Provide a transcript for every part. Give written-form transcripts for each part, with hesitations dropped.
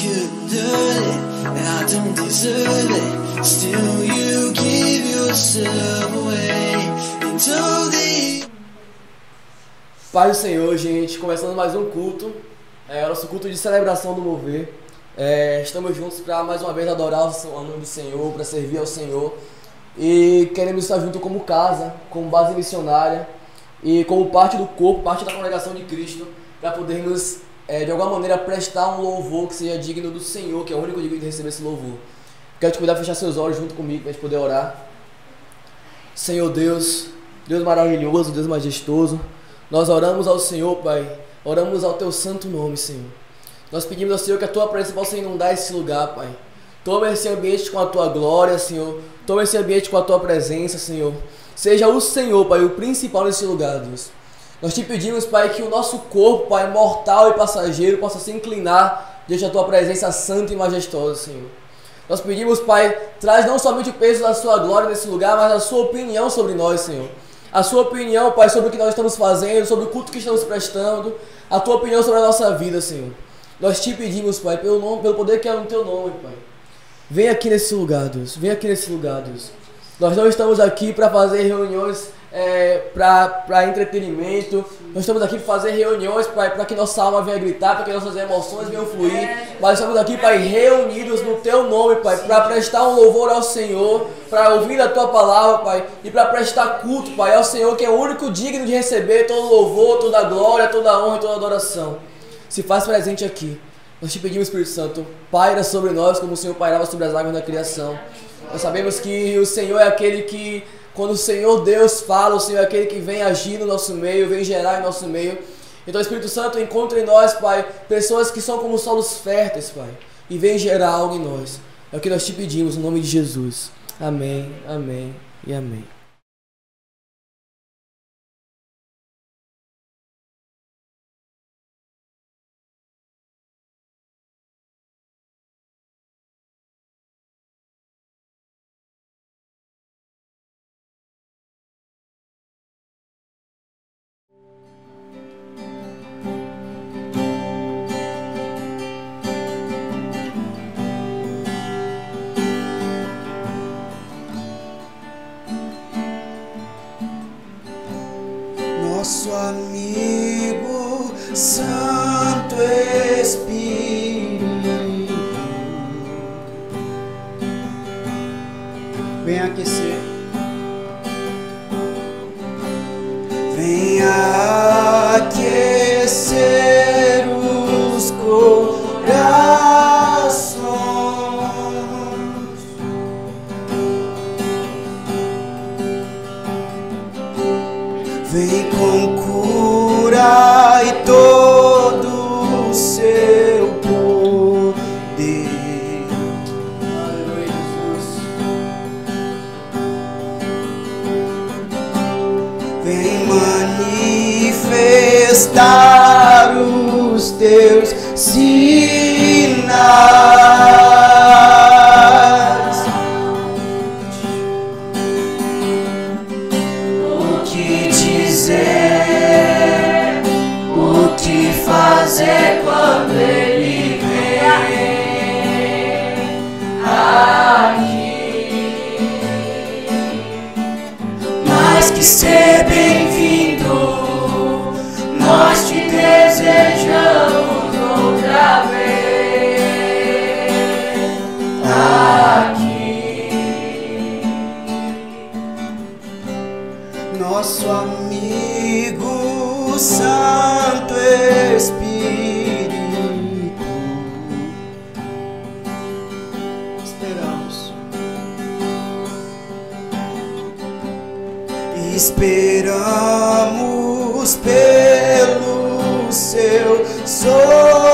couldn't hurt it, and I don't deserve it. Still you give yourself away and told the... Paz do Senhor, gente, começando mais um culto, nosso culto de celebração do mover. Estamos juntos para mais uma vez adorar o nome do Senhor, para servir ao Senhor. E queremos estar junto como casa, como base missionária e como parte do corpo, parte da congregação de Cristo, para podermos de alguma maneira prestar um louvor que seja digno do Senhor, que é o único digno de receber esse louvor. Quero te convidar a fechar seus olhos junto comigo para a gente poder orar. Senhor Deus, Deus maravilhoso, Deus majestoso, nós oramos ao Senhor, Pai, oramos ao Teu santo nome, Senhor. Nós pedimos ao Senhor que a Tua presença possa inundar esse lugar, Pai. Toma esse ambiente com a Tua glória, Senhor. Toma esse ambiente com a Tua presença, Senhor. Seja o Senhor, Pai, o principal nesse lugar, Deus. Nós te pedimos, Pai, que o nosso corpo, Pai, mortal e passageiro, possa se inclinar diante da Tua presença santa e majestosa, Senhor. Nós pedimos, Pai, traz não somente o peso da Sua glória nesse lugar, mas a Sua opinião sobre nós, Senhor. A Sua opinião, Pai, sobre o que nós estamos fazendo, sobre o culto que estamos prestando, a Tua opinião sobre a nossa vida, Senhor. Nós te pedimos, Pai, pelo poder que é no Teu nome, Pai. Vem aqui nesse lugar, Deus. Vem aqui nesse lugar, Deus. Nós não estamos aqui para fazer reuniões para entretenimento. Nós estamos aqui para fazer reuniões para que nossa alma venha gritar, para que nossas emoções venham fluir. Mas estamos aqui, Pai, reunidos no Teu nome, Pai, para prestar um louvor ao Senhor, para ouvir a Tua palavra, Pai, e para prestar culto, Pai, ao Senhor, que é o único digno de receber todo louvor, toda glória, toda honra e toda adoração. Se faz presente aqui. Nós te pedimos, Espírito Santo, paira sobre nós como o Senhor pairava sobre as águas da criação. Nós sabemos que o Senhor é aquele que, quando o Senhor Deus fala, o Senhor é aquele que vem agir no nosso meio, vem gerar em nosso meio. Então, Espírito Santo, encontre em nós, Pai, pessoas que são como solos férteis, Pai, e vem gerar algo em nós. É o que nós te pedimos, no nome de Jesus. Amém, amém e amém. Nosso amigo Santo Espírito, Vem aquecer. vem aquecer os corações. Vem com cura e todo o seu poder. Aleluia, Jesus. Vem manifestar os teus sinais. O que dizer, o que fazer quando Ele vem aqui. Mais que ser bem-vindo, nós te desejamos outra vez aqui. Nosso amigo Santo Espírito, esperamos. Esperamos pelo seu soprar,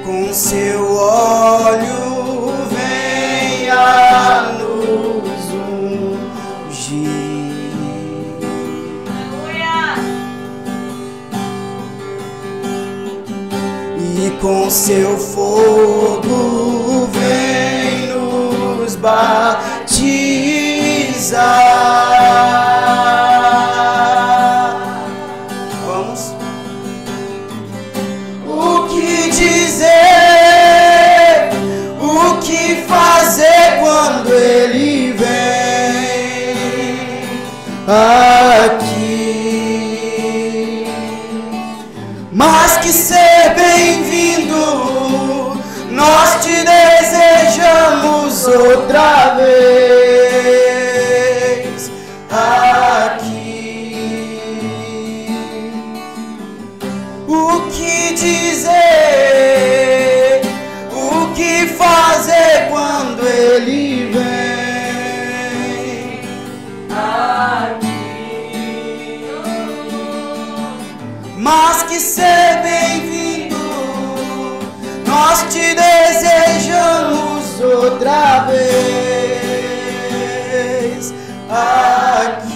com seu óleo venha nos ungir. E com seu fogo vem nos batizar. aqui. Mais que ser bem-vindo, nós te desejamos outra vez aqui. O que dizer, o que fazer quando ele vem aqui? Mas que ser bem-vindo, nós te desejamos outra vez aqui.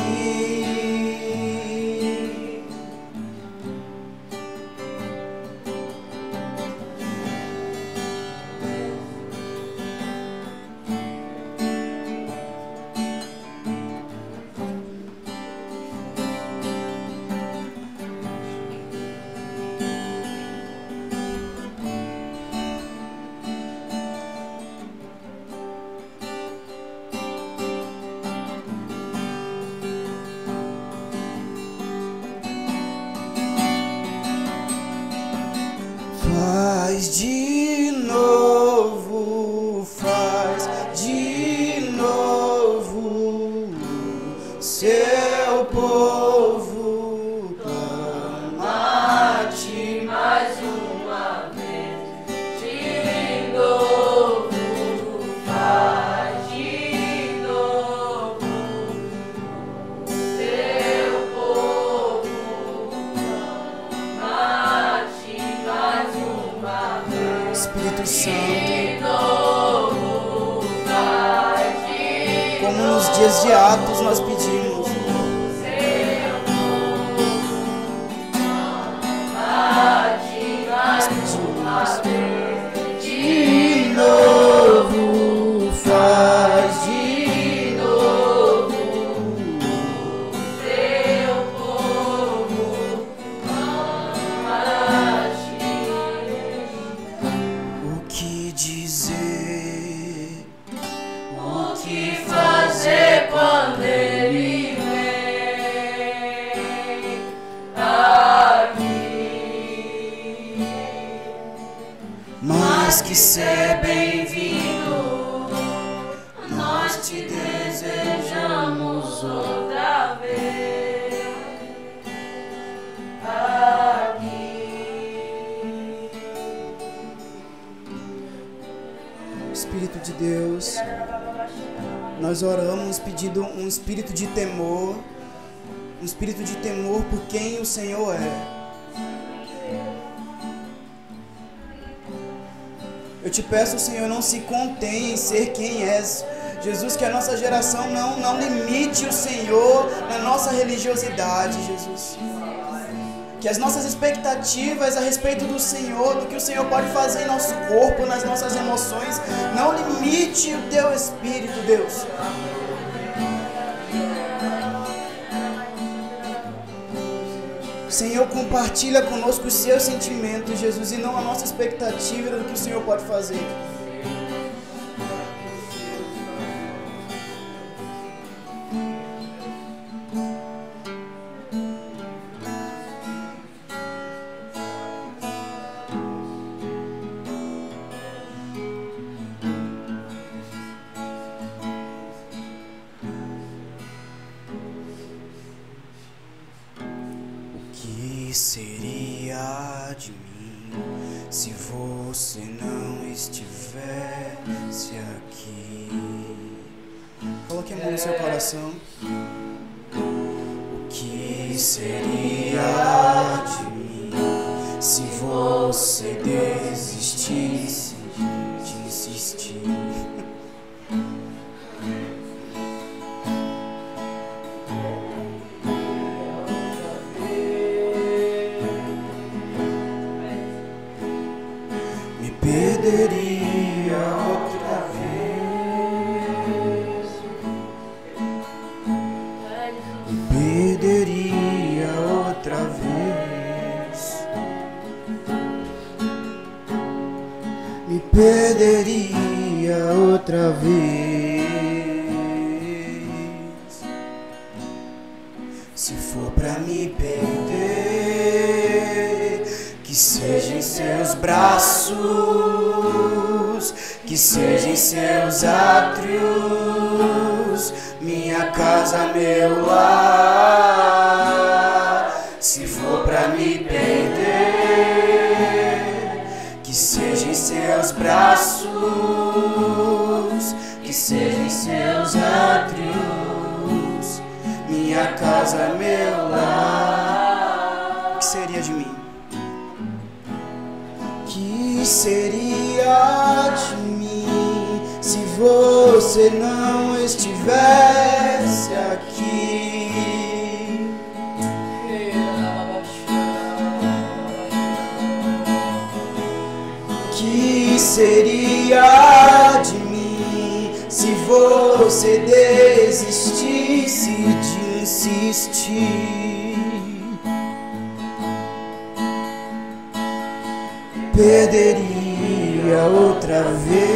Faz de novo, faz de novo, seu povo clama-te mais uma vez. De novo, faz de novo, seu povo clama-te mais uma vez. Espírito Santo, como nos dias de Atos nós pedimos. De novo, faz de novo, seu povo clama-te. O que dizer, o que fazer quando ele vem aqui? Mais que ser bem-vindo, nós te desejamos outra vez aqui. Espírito de Deus, nós oramos pedindo um espírito de temor por quem o Senhor é. Eu te peço, Senhor, não se contém em ser quem és. Jesus, que a nossa geração não limite o Senhor na nossa religiosidade, Jesus. Que as nossas expectativas a respeito do Senhor, do que o Senhor pode fazer em nosso corpo, nas nossas emoções, não limite o teu Espírito, Deus. Senhor, compartilha conosco os seus sentimentos, Jesus, e não a nossa expectativa do que o Senhor pode fazer. Seria de mim se você não estivesse aqui? Coloque a mão no seu coração. O que seria de mim se você desistisse de insistir? Perderia outra vez, me perderia outra vez, me perderia outra vez. Se for pra me perder, que seja em seus braços, que seja em seus átrios, minha casa, meu lar. Se for pra me perder, que seja em seus braços, que seja em seus átrios, minha casa, meu lar. O que seria de mim? Que seria de mim se você não estivesse aqui? Que seria de mim se você desistisse de insistir? Perderia outra vez,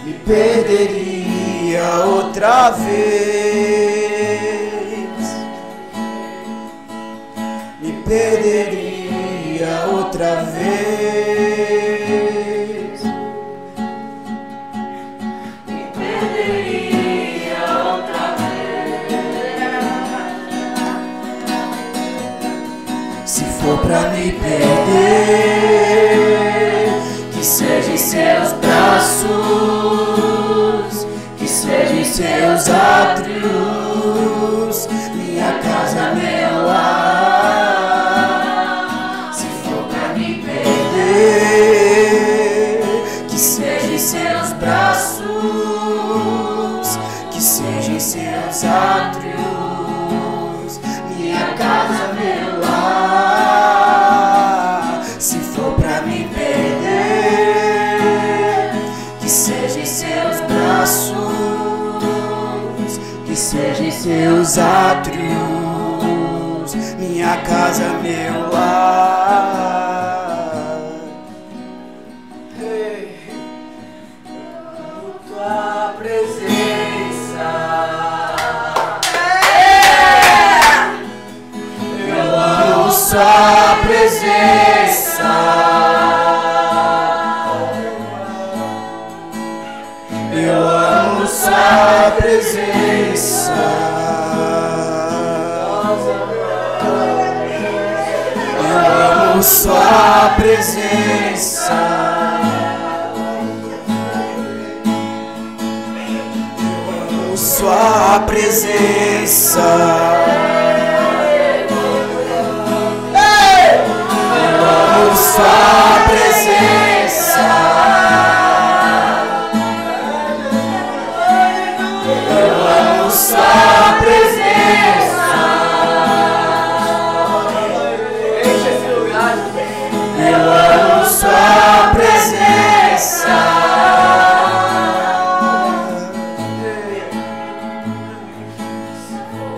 me perderia outra vez, me perderia outra vez, me perderia outra vez. Se for pra me perder, que seja em seus braços, que seja em seus átrios, minha casa, meu lar. Se for pra me perder, que seja em seus braços, que seja em seus átrios, minha casa, meu lar. Se for pra me perder, que seja em seus braços, que seja em seus átrios, minha casa, meu lar. Tua presença, eu amo sua presença, eu amo sua presença, eu amo sua presença, eu amo sua presença, eu amo sua presença, eu amo sua presença, Enche esse lugar. eu amo sua presença.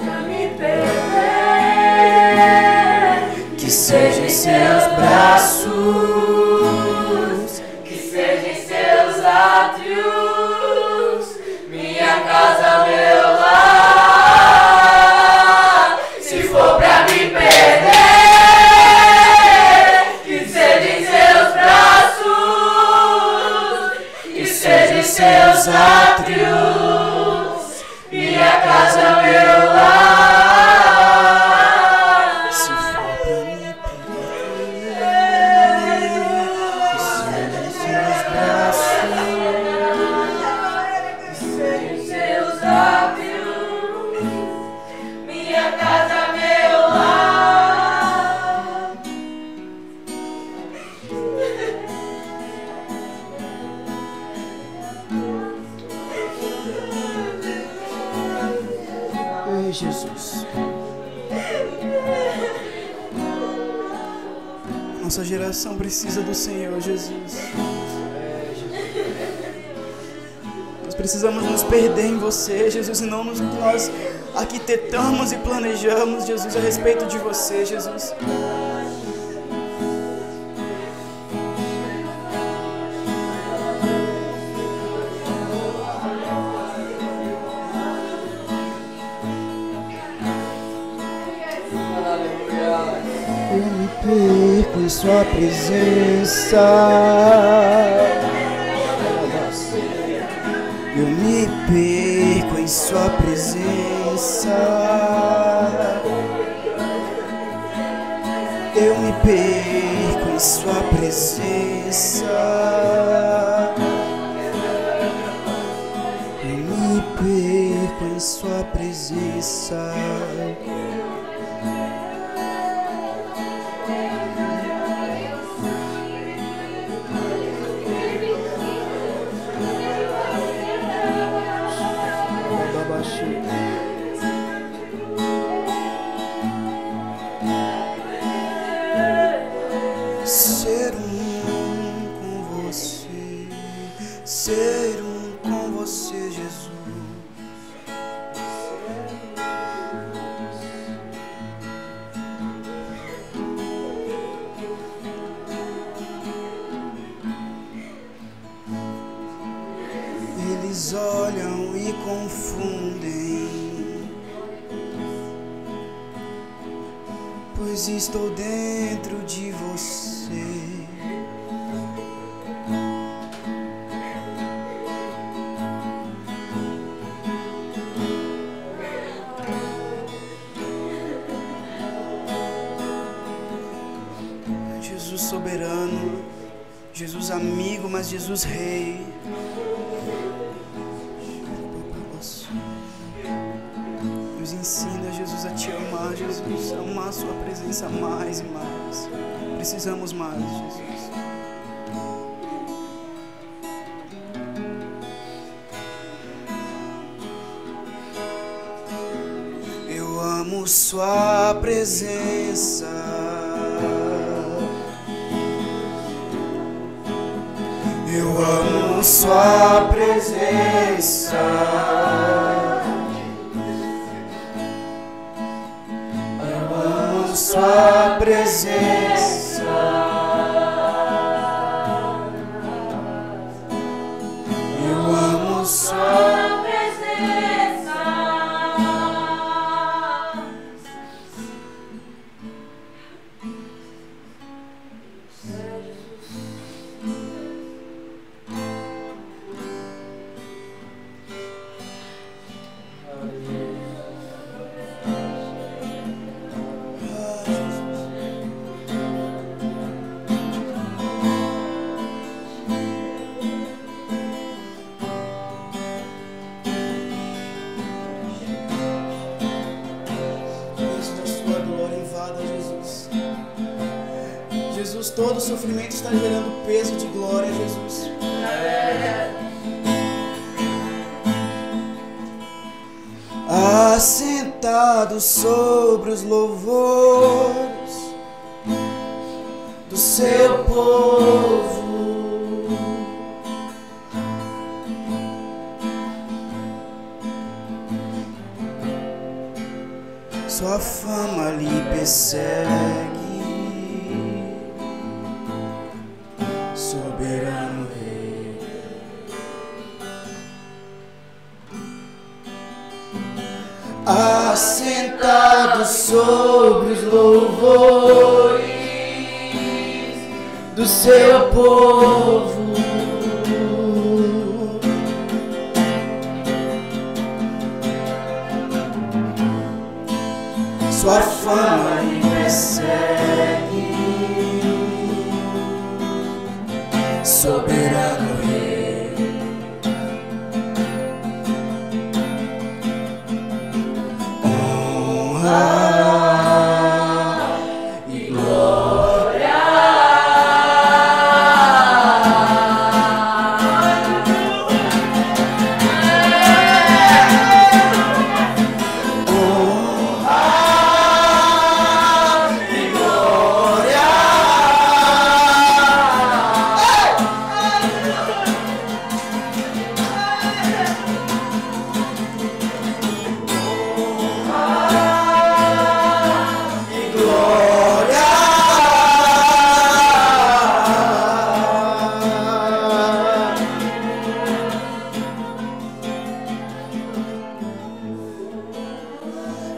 Pra me perder, que seja em seus braços, que seja em seus átrios, minha casa, meu lar. Se for pra me perder, que seja em seus braços, que seja em seus átrios, minha casa, meu lar. Se for pra me perder, que seja em seus braços, que seja em seus átrios, minha casa, meu lar. Ei, Jesus. Nossa geração precisa do Senhor, Jesus. Nós precisamos nos perder em você, Jesus, e não nos que nós arquitetamos e planejamos, Jesus, a respeito de você, Jesus. perco em sua presença. Eu me perco em sua presença. Eu me perco em sua presença. Eu me perco em sua presença. Ser um com você, Jesus. Eles olham e confundem, pois estou dentro de você. Jesus soberano, Jesus amigo, mas Jesus rei. Nos ensina, Jesus, a te amar, Jesus, a amar a sua presença mais e mais. Precisamos mais, Jesus. Eu amo sua presença. Eu amo sua presença. Eu amo sua presença. Eu amo sua presença. Jesus, todo sofrimento está gerando peso de glória, Jesus. Assentado sobre os louvores do seu povo, sua fama lhe persegue. Soberano Rei, assentado sobre os louvores do seu povo, sua fama lhe persegue. Soberano Rei, honra e glória, honra e glória.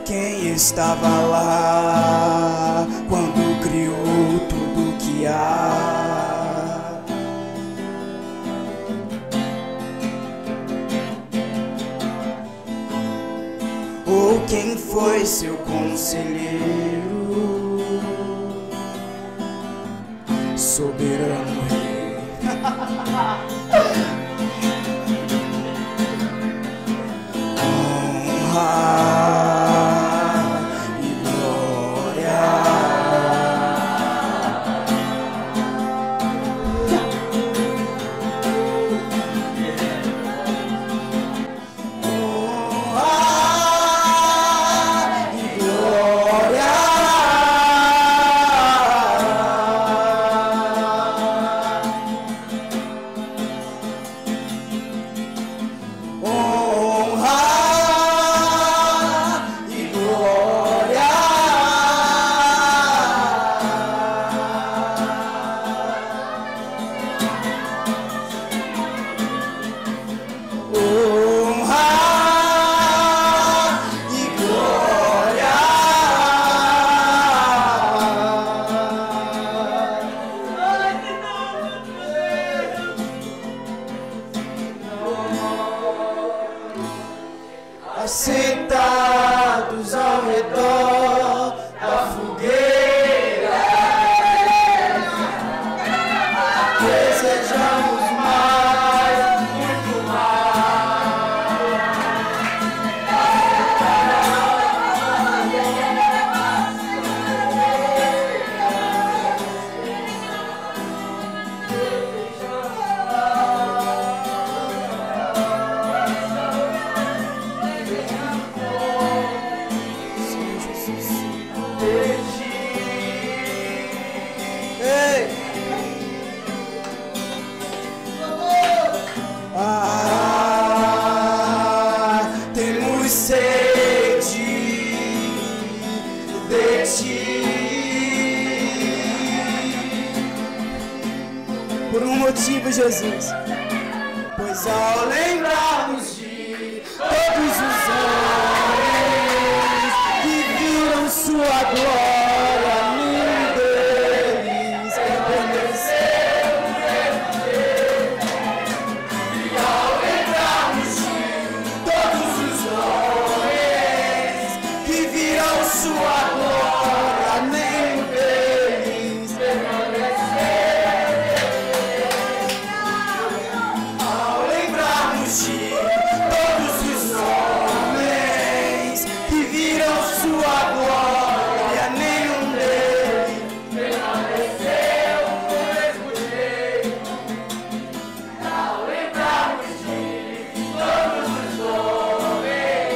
Quem estava lá quando criou tudo que há. Ou quem foi seu conselheiro, soberano rei. Honra e glória. Sentados ao redor da fogueira, desejamos mais, muito temos sede de ti. Por um motivo, Jesus. Pois ao lembrarmos de todos os homens que viram sua glória, nenhum deles permaneceu no mesmo jeito. E ao lembrarmos de todos os homens que viram sua glória, nenhum deles permaneceu. Ao lembrarmos de todos os homens que viram sua glória, nenhum deles permaneceu do mesmo jeito. Ao lembrarmos de todos os homens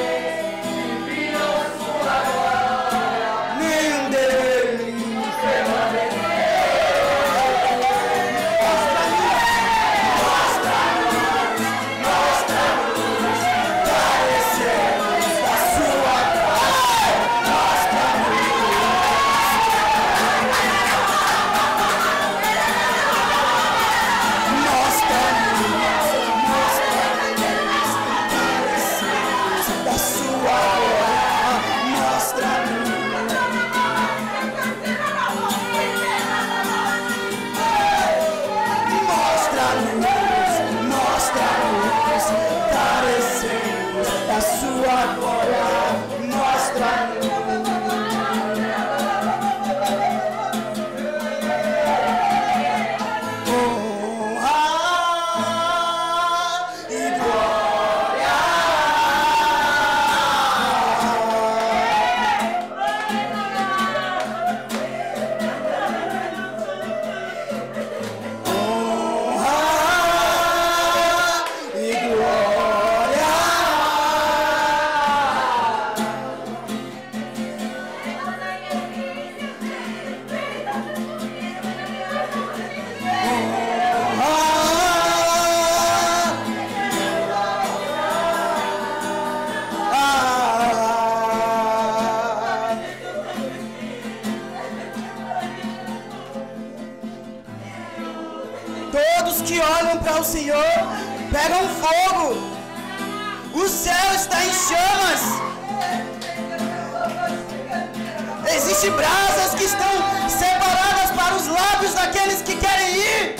que viram sua glória, nenhum deles permaneceu. Carecemos da sua glória, mostra-nos. Honra e glória. Honra e glória. Todos que olham para o Senhor pegam fogo. O céu está em chamas. Existem brasas que estão separadas nos lábios daqueles que querem ir.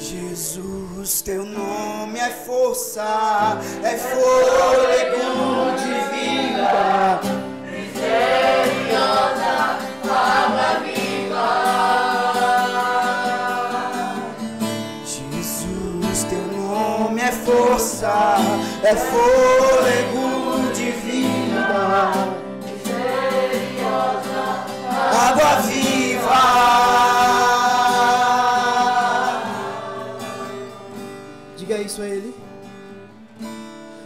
Jesus, teu nome é força, é fôlego de vida, misericórdia, água viva. Jesus, teu nome é força, é fôlego de vida, misericórdia, água viva. Diga isso a ele.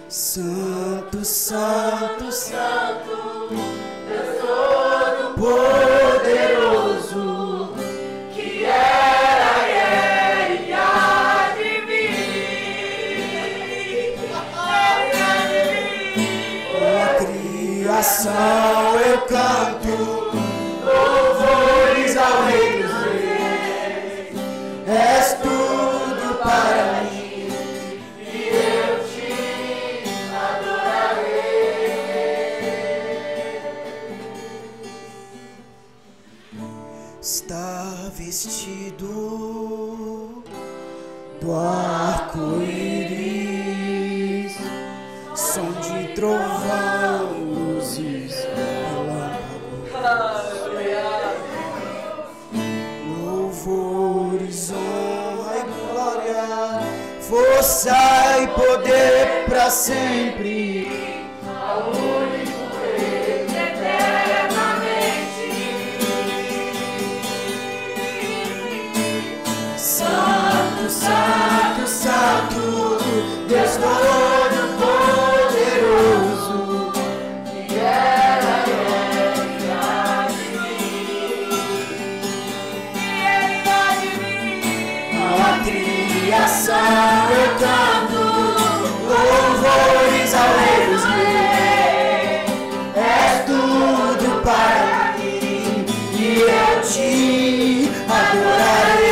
Santo, santo, santo, Deus Todo-Poderoso, que era e há de vir. A criação eu canto louvores ao Rei dos Reis. És tudo para mim. Está vestido do arco-íris, som de trovão, luzes, relâmpagos, louvores, honra e glória, força e poder para sempre. Ao único Rei eternamente. Santo, santo, santo, Deus Todo-Poderoso, que era e há de vir. E ele há de vir. A criação eu canto louvores ao Rei dos Reis. És tudo para mim e eu te adorarei.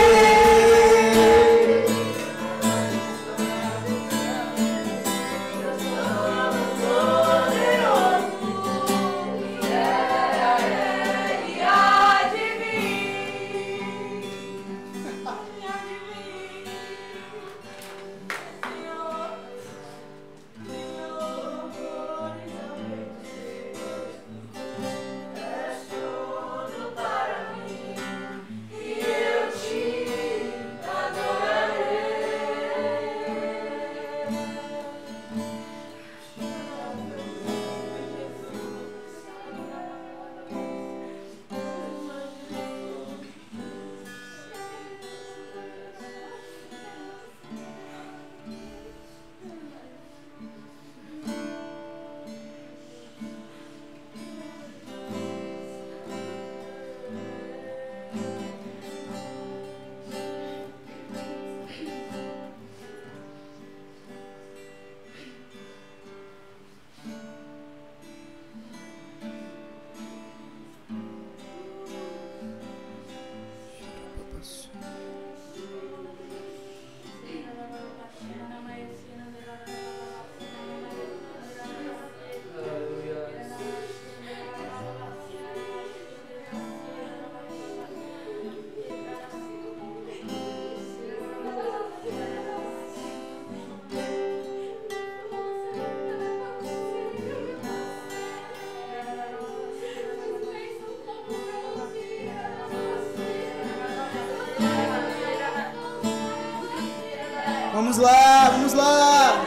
Vamos lá, vamos lá.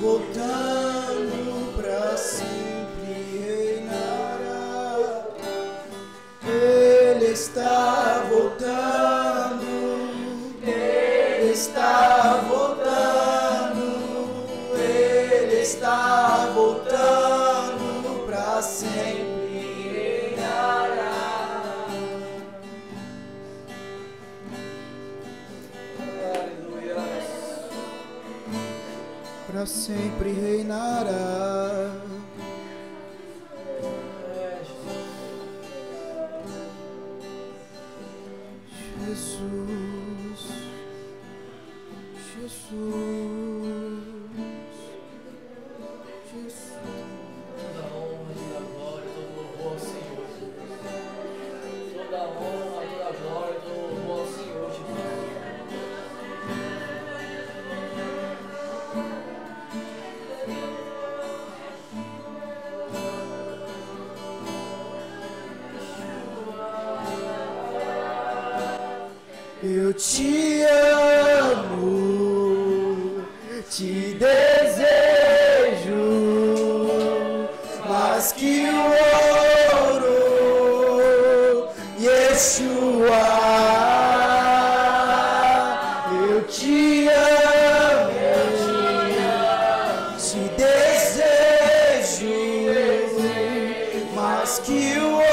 Voltando pra sempre reinará. Ele está voltando, Ele está voltando, Ele está voltando pra sempre reinará. Pra sempre reinará. Jesus, Jesus, Jesus. Toda honra, toda glória, todo louvor ao Senhor. Toda honra, toda glória, todo louvor ao Senhor, Jesus. Eu te amo, te desejo, mais que o ouro, Yeshua. Eu te amo, te desejo, mais que o ouro.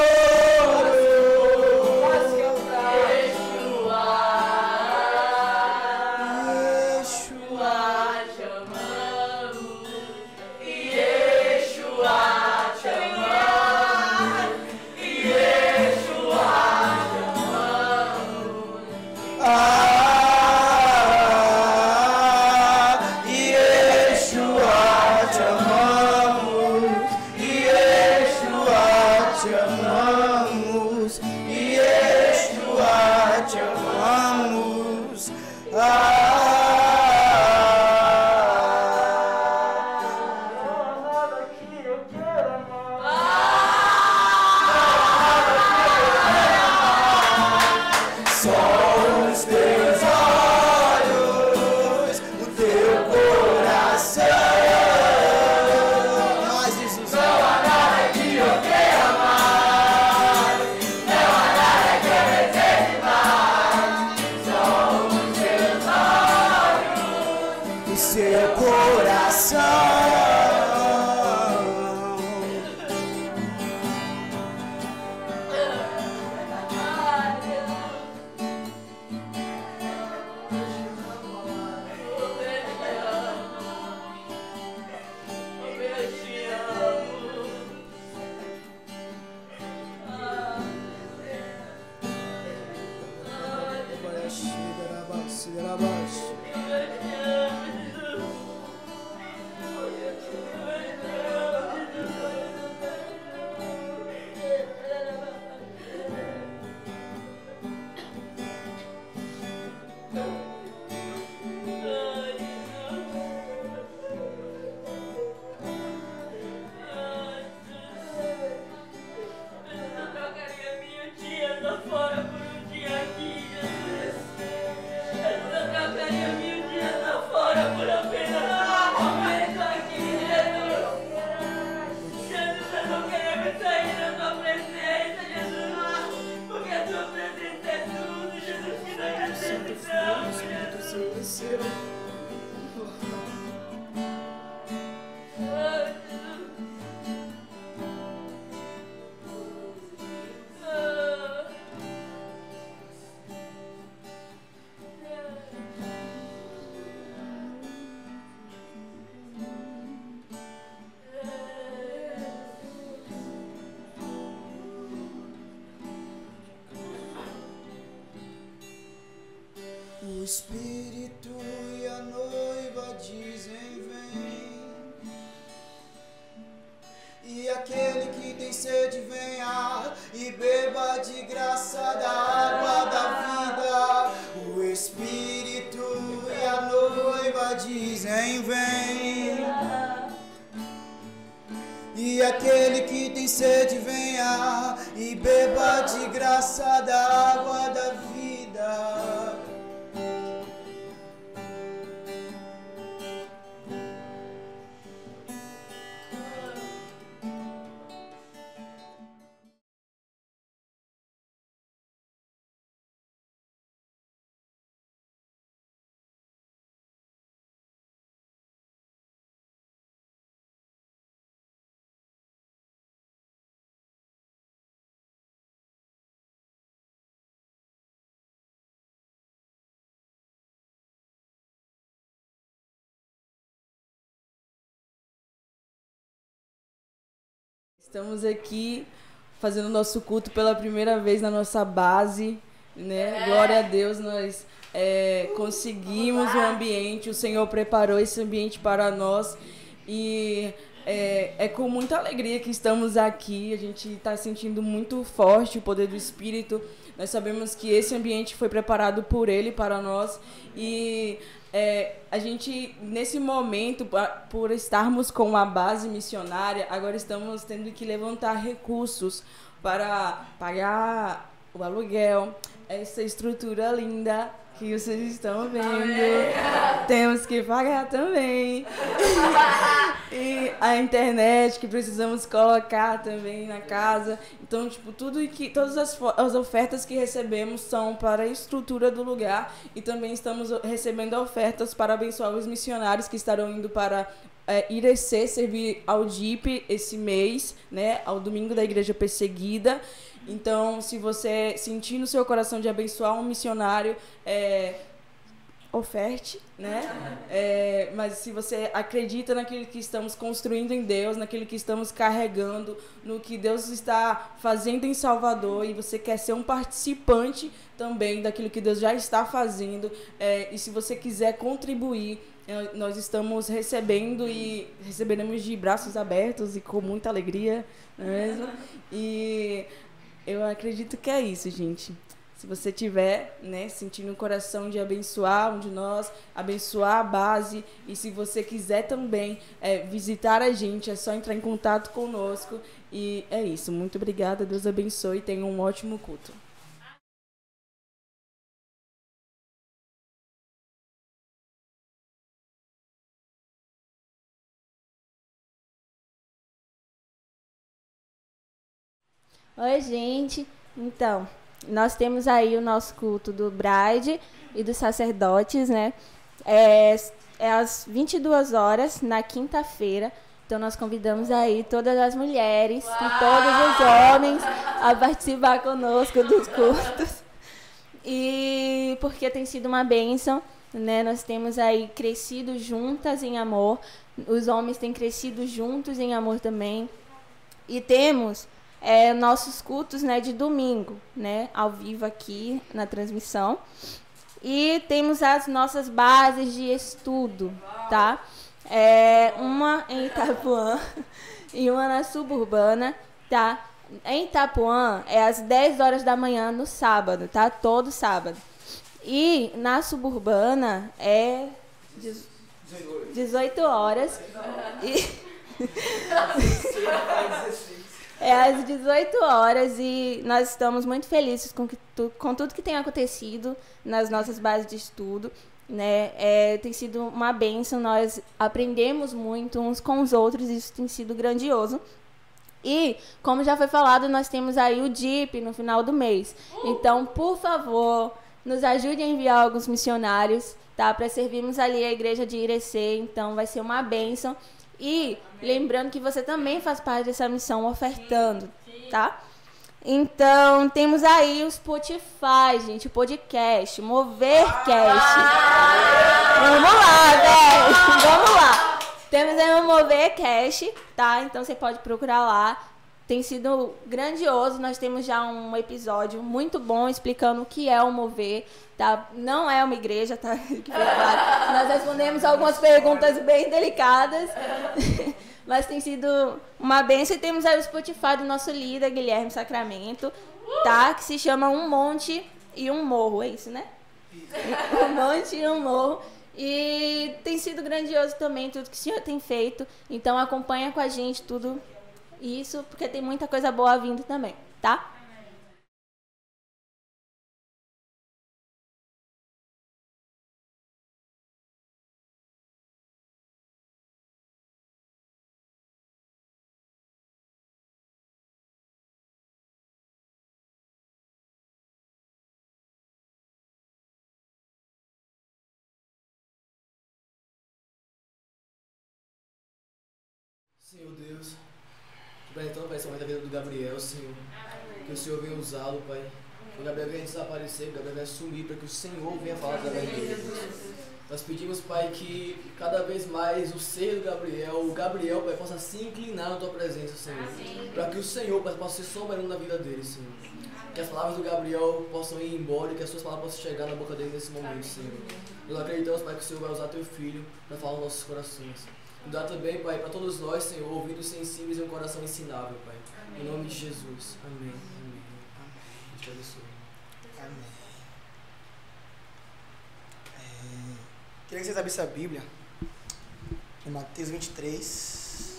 Seu coração. Espírito e a noiva dizem vem. E aquele que tem sede venha e beba de graça da água da vida. O Espírito e a noiva dizem vem. E aquele que tem sede venha e beba de graça da água da vida. Estamos aqui fazendo nosso culto pela primeira vez na nossa base, né? Glória a Deus, nós conseguimos um ambiente, o Senhor preparou esse ambiente para nós e é com muita alegria que estamos aqui. A gente está sentindo muito forte o poder do Espírito. Nós sabemos que esse ambiente foi preparado por Ele para nós e a gente, nesse momento, por estarmos com uma base missionária, agora estamos tendo que levantar recursos para pagar o aluguel, essa estrutura linda que vocês estão vendo. Temos que pagar também. E a internet que precisamos colocar também na casa. Então, tipo, todas as ofertas que recebemos são para a estrutura do lugar. E também estamos recebendo ofertas para abençoar os missionários que estarão indo para Irecê, servir ao DIP esse mês, né? Ao domingo da Igreja Perseguida. Então, se você sentir no seu coração de abençoar um missionário, oferte, né? Mas se você acredita naquilo que estamos construindo em Deus, naquilo que estamos carregando, no que Deus está fazendo em Salvador, e você quer ser um participante também daquilo que Deus já está fazendo, e se você quiser contribuir, nós estamos recebendo e receberemos de braços abertos e com muita alegria, não é mesmo? E eu acredito que é isso, gente. Se você tiver, né, sentindo o coração de abençoar um de nós, abençoar a base, e se você quiser também visitar a gente, é só entrar em contato conosco. E é isso. Muito obrigada. Deus abençoe e tenha um ótimo culto. Oi, gente. Então, nós temos aí o nosso culto do Bride e dos sacerdotes, né? É às 22 horas, na quinta-feira. Então, nós convidamos aí todas as mulheres e todos os homens a participar conosco dos cultos. E porque tem sido uma bênção, né? Nós temos aí crescido juntas em amor. Os homens têm crescido juntos em amor também. E temos nossos cultos, né, de domingo, né, ao vivo aqui na transmissão. E temos as nossas bases de estudo, tá? Uma em Itapuã e uma na Suburbana, tá? Em Itapuã é às 10 horas da manhã no sábado, tá? Todo sábado. E na Suburbana é 18 horas. É às 18 horas e nós estamos muito felizes com tudo que tem acontecido nas nossas bases de estudo, né? Tem sido uma bênção, nós aprendemos muito uns com os outros, isso tem sido grandioso. E, como já foi falado, nós temos aí o DIP no final do mês. Então, por favor, nos ajude a enviar alguns missionários, tá? Para servirmos ali a igreja de Irecê, então vai ser uma bênção. E lembrando que você também faz parte dessa missão ofertando, tá? Então, temos aí o Spotify, gente, o podcast, Movercast. Vamos lá, velho, vamos lá. Temos aí o Movercast, tá? Então, você pode procurar lá. Tem sido grandioso, nós temos já um episódio muito bom explicando o que é o Mover, tá? Não é uma igreja, tá? Claro. Nós respondemos algumas perguntas bem delicadas, mas tem sido uma bênção. E temos aí o Spotify do nosso líder, Guilherme Sacramento, tá? Que se chama Um Monte e um Morro, é isso, né? Um Monte e um Morro. E tem sido grandioso também tudo que o Senhor tem feito, então acompanha com a gente tudo isso, porque tem muita coisa boa vindo também, tá? Senhor Deus, apresentando, Pai, esse momento da vida do Gabriel, Senhor. Que o Senhor venha usá-lo, Pai. Que o Gabriel venha desaparecer, que o Gabriel venha sumir, para que o Senhor venha falar através dele. Nós pedimos, Pai, que cada vez mais o ser do Gabriel, o Gabriel, Pai, possa se inclinar na Tua presença, Senhor. Para que o Senhor, Pai, possa ser soberano na vida dele, Senhor. Que as palavras do Gabriel possam ir embora e que as Suas palavras possam chegar na boca dele nesse momento, Senhor. Nós acreditamos, Pai, que o Senhor vai usar Teu Filho para falar nos nossos corações. E dá também, Pai, para todos nós, Senhor, ouvidos sensíveis e um coração ensinável, Pai. Em nome de Jesus. Amém. Amém. Deus te abençoe. Amém. Queria que vocês abrissem a Bíblia em Mateus 23.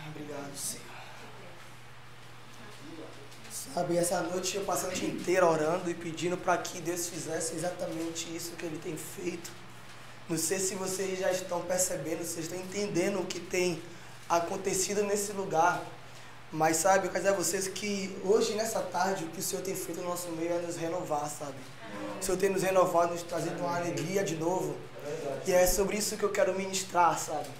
Obrigado, Senhor. Sabe, essa noite eu passei a noite inteira orando e pedindo para que Deus fizesse exatamente isso que Ele tem feito. Não sei se vocês já estão percebendo, se vocês estão entendendo o que tem acontecido nesse lugar. Mas sabe, eu quero dizer a vocês que hoje, nessa tarde, o que o Senhor tem feito no nosso meio é nos renovar, sabe? O Senhor tem nos renovado, nos trazendo uma alegria de novo. E é sobre isso que eu quero ministrar, sabe?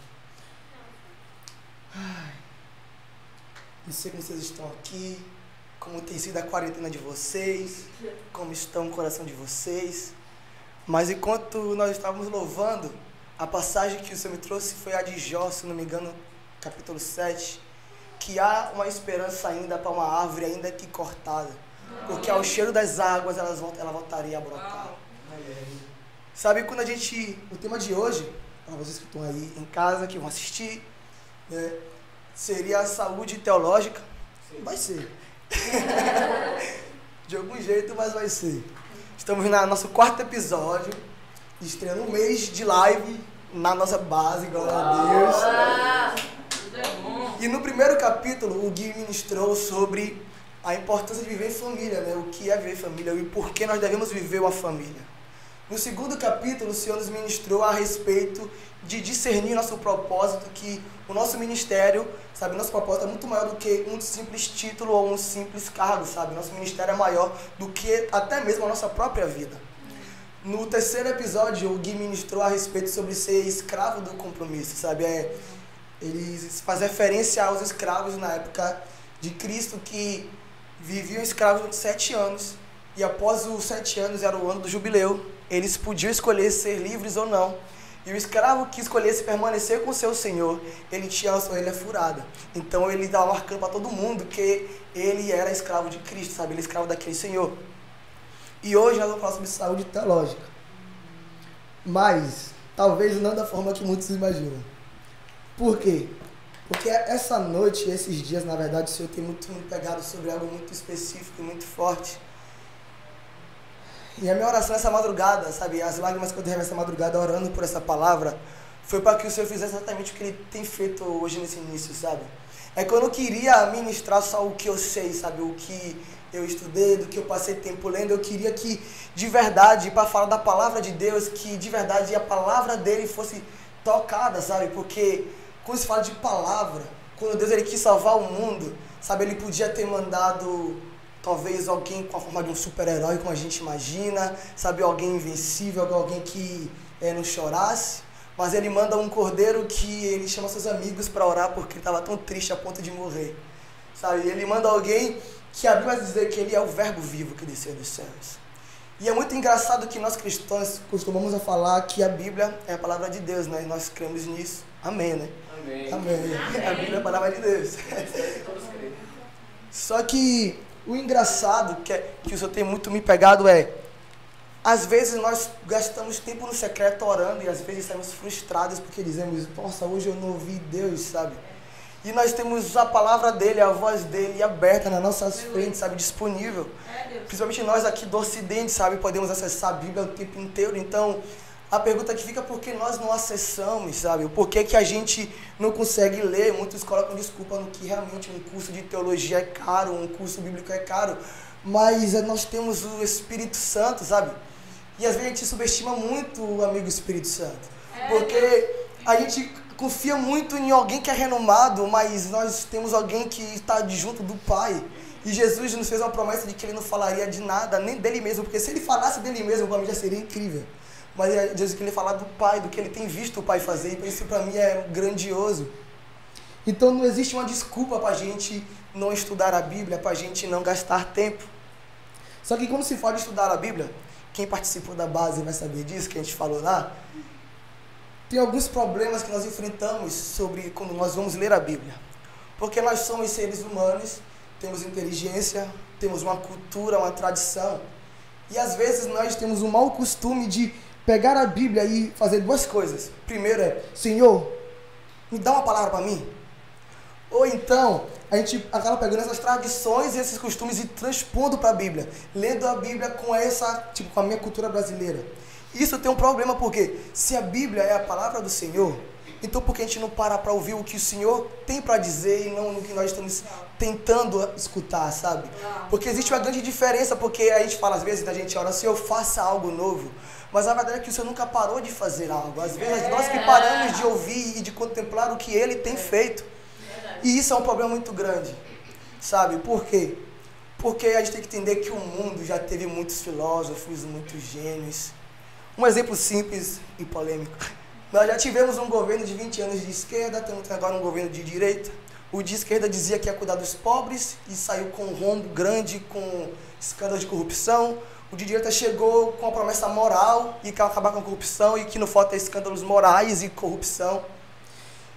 Não sei como vocês estão aqui, como tem sido a quarentena de vocês, como estão o coração de vocês. Mas enquanto nós estávamos louvando, a passagem que o Senhor me trouxe foi a de Jó, se não me engano, capítulo 7, que há uma esperança ainda para uma árvore ainda que cortada, porque ao cheiro das águas ela voltaria a brotar. Sabe, quando o tema de hoje, para vocês que estão aí em casa, que vão assistir, né, seria a saúde teológica. Vai ser. De algum jeito, mas vai ser. Estamos no nosso 4º episódio, estreando um mês de live na nossa base, glória a Deus. E no primeiro capítulo, o Gui ministrou sobre a importância de viver em família, né? O que é viver em família e por que nós devemos viver uma família. No segundo capítulo, o Senhor nos ministrou a respeito de discernir nosso propósito, que o nosso ministério, sabe, nosso propósito é muito maior do que um simples título ou um simples cargo, sabe? Nosso ministério é maior do que até mesmo a nossa própria vida. No terceiro episódio, o Gui ministrou a respeito sobre ser escravo do compromisso, sabe? Ele faz referência aos escravos na época de Cristo que viviam escravos durante 7 anos e após os 7 anos era o ano do jubileu. Eles podiam escolher ser livres ou não. E o escravo que escolhesse permanecer com o seu senhor, ele tinha a sua orelha furada. Então ele estava marcando para todo mundo que ele era escravo de Cristo, sabe? Ele é escravo daquele senhor. E hoje nós vamos falar sobre saúde teológica. Mas talvez não da forma que muitos imaginam. Por quê? Porque essa noite, esses dias, na verdade, o Senhor tem muito me pegado sobre algo muito específico e muito forte. E a minha oração nessa madrugada, sabe, as lágrimas que eu derramei nessa madrugada orando por essa palavra, foi para que o Senhor fizesse exatamente o que Ele tem feito hoje nesse início, sabe? É que eu não queria ministrar só o que eu sei, sabe, o que eu estudei, do que eu passei tempo lendo. Eu queria que, de verdade, para falar da palavra de Deus, que de verdade a palavra dele fosse tocada, sabe? Porque quando se fala de palavra, quando Deus ele quis salvar o mundo, sabe, ele podia ter mandado talvez alguém com a forma de um super-herói, como a gente imagina, sabe, alguém invencível, alguém que não chorasse, mas ele manda um cordeiro que ele chama seus amigos para orar porque ele estava tão triste a ponto de morrer, sabe, ele manda alguém que a Bíblia vai dizer que ele é o verbo vivo que desceu dos céus. E é muito engraçado que nós cristãos costumamos a falar que a Bíblia é a palavra de Deus, né? E nós cremos nisso. Amém, né? Amém. Amém. A Bíblia é a palavra de Deus. Só que o engraçado, que o Senhor tem muito me pegado às vezes nós gastamos tempo no secreto orando e às vezes saímos frustrados porque dizemos, nossa, hoje eu não ouvi Deus, sabe? E nós temos a palavra dele, a voz dele aberta nas nossas frentes, sabe? Disponível. Principalmente nós aqui do Ocidente, sabe? Podemos acessar a Bíblia o tempo inteiro. Então, a pergunta que fica é por que nós não acessamos, sabe? Por que a gente não consegue ler? Muitos colocam desculpa no que realmente um curso de teologia é caro, um curso bíblico é caro. Mas nós temos o Espírito Santo, sabe? E às vezes a gente subestima muito o amigo Espírito Santo. Porque a gente confia muito em alguém que é renomado, mas nós temos alguém que está junto do Pai. E Jesus nos fez uma promessa de que ele não falaria de nada, nem dele mesmo. Porque se ele falasse dele mesmo, para mim já seria incrível. Mas Jesus queria falar do Pai, do que ele tem visto o Pai fazer. E isso para mim é grandioso. Então não existe uma desculpa para a gente não estudar a Bíblia, para a gente não gastar tempo. Só que quando se fala de estudar a Bíblia, quem participou da base vai saber disso, que a gente falou lá. Tem alguns problemas que nós enfrentamos sobre quando nós vamos ler a Bíblia. Porque nós somos seres humanos, temos inteligência, temos uma cultura, uma tradição. E às vezes nós temos um mau costume de pegar a Bíblia e fazer duas coisas. Primeiro Senhor, me dá uma palavra para mim. Ou então, a gente acaba pegando essas tradições e esses costumes e transpondo para a Bíblia. Lendo a Bíblia com com a minha cultura brasileira. Isso tem um problema porque se a Bíblia é a palavra do Senhor, então por que a gente não para para ouvir o que o Senhor tem para dizer e não no que nós estamos tentando escutar, sabe? Porque existe uma grande diferença, porque a gente fala às vezes, a gente ora, Senhor, faça algo novo. Mas a verdade é que o Senhor nunca parou de fazer algo. Às vezes nós que paramos de ouvir e de contemplar o que Ele tem feito. E isso é um problema muito grande, sabe? Por quê? Porque a gente tem que entender que o mundo já teve muitos filósofos, muitos gênios. Um exemplo simples e polêmico. Nós já tivemos um governo de 20 anos de esquerda, temos agora um governo de direita. O de esquerda dizia que ia cuidar dos pobres e saiu com um rombo grande, com escândalos de corrupção. O de direita chegou com a promessa moral e quer acabar com a corrupção e que não falta escândalos morais e corrupção.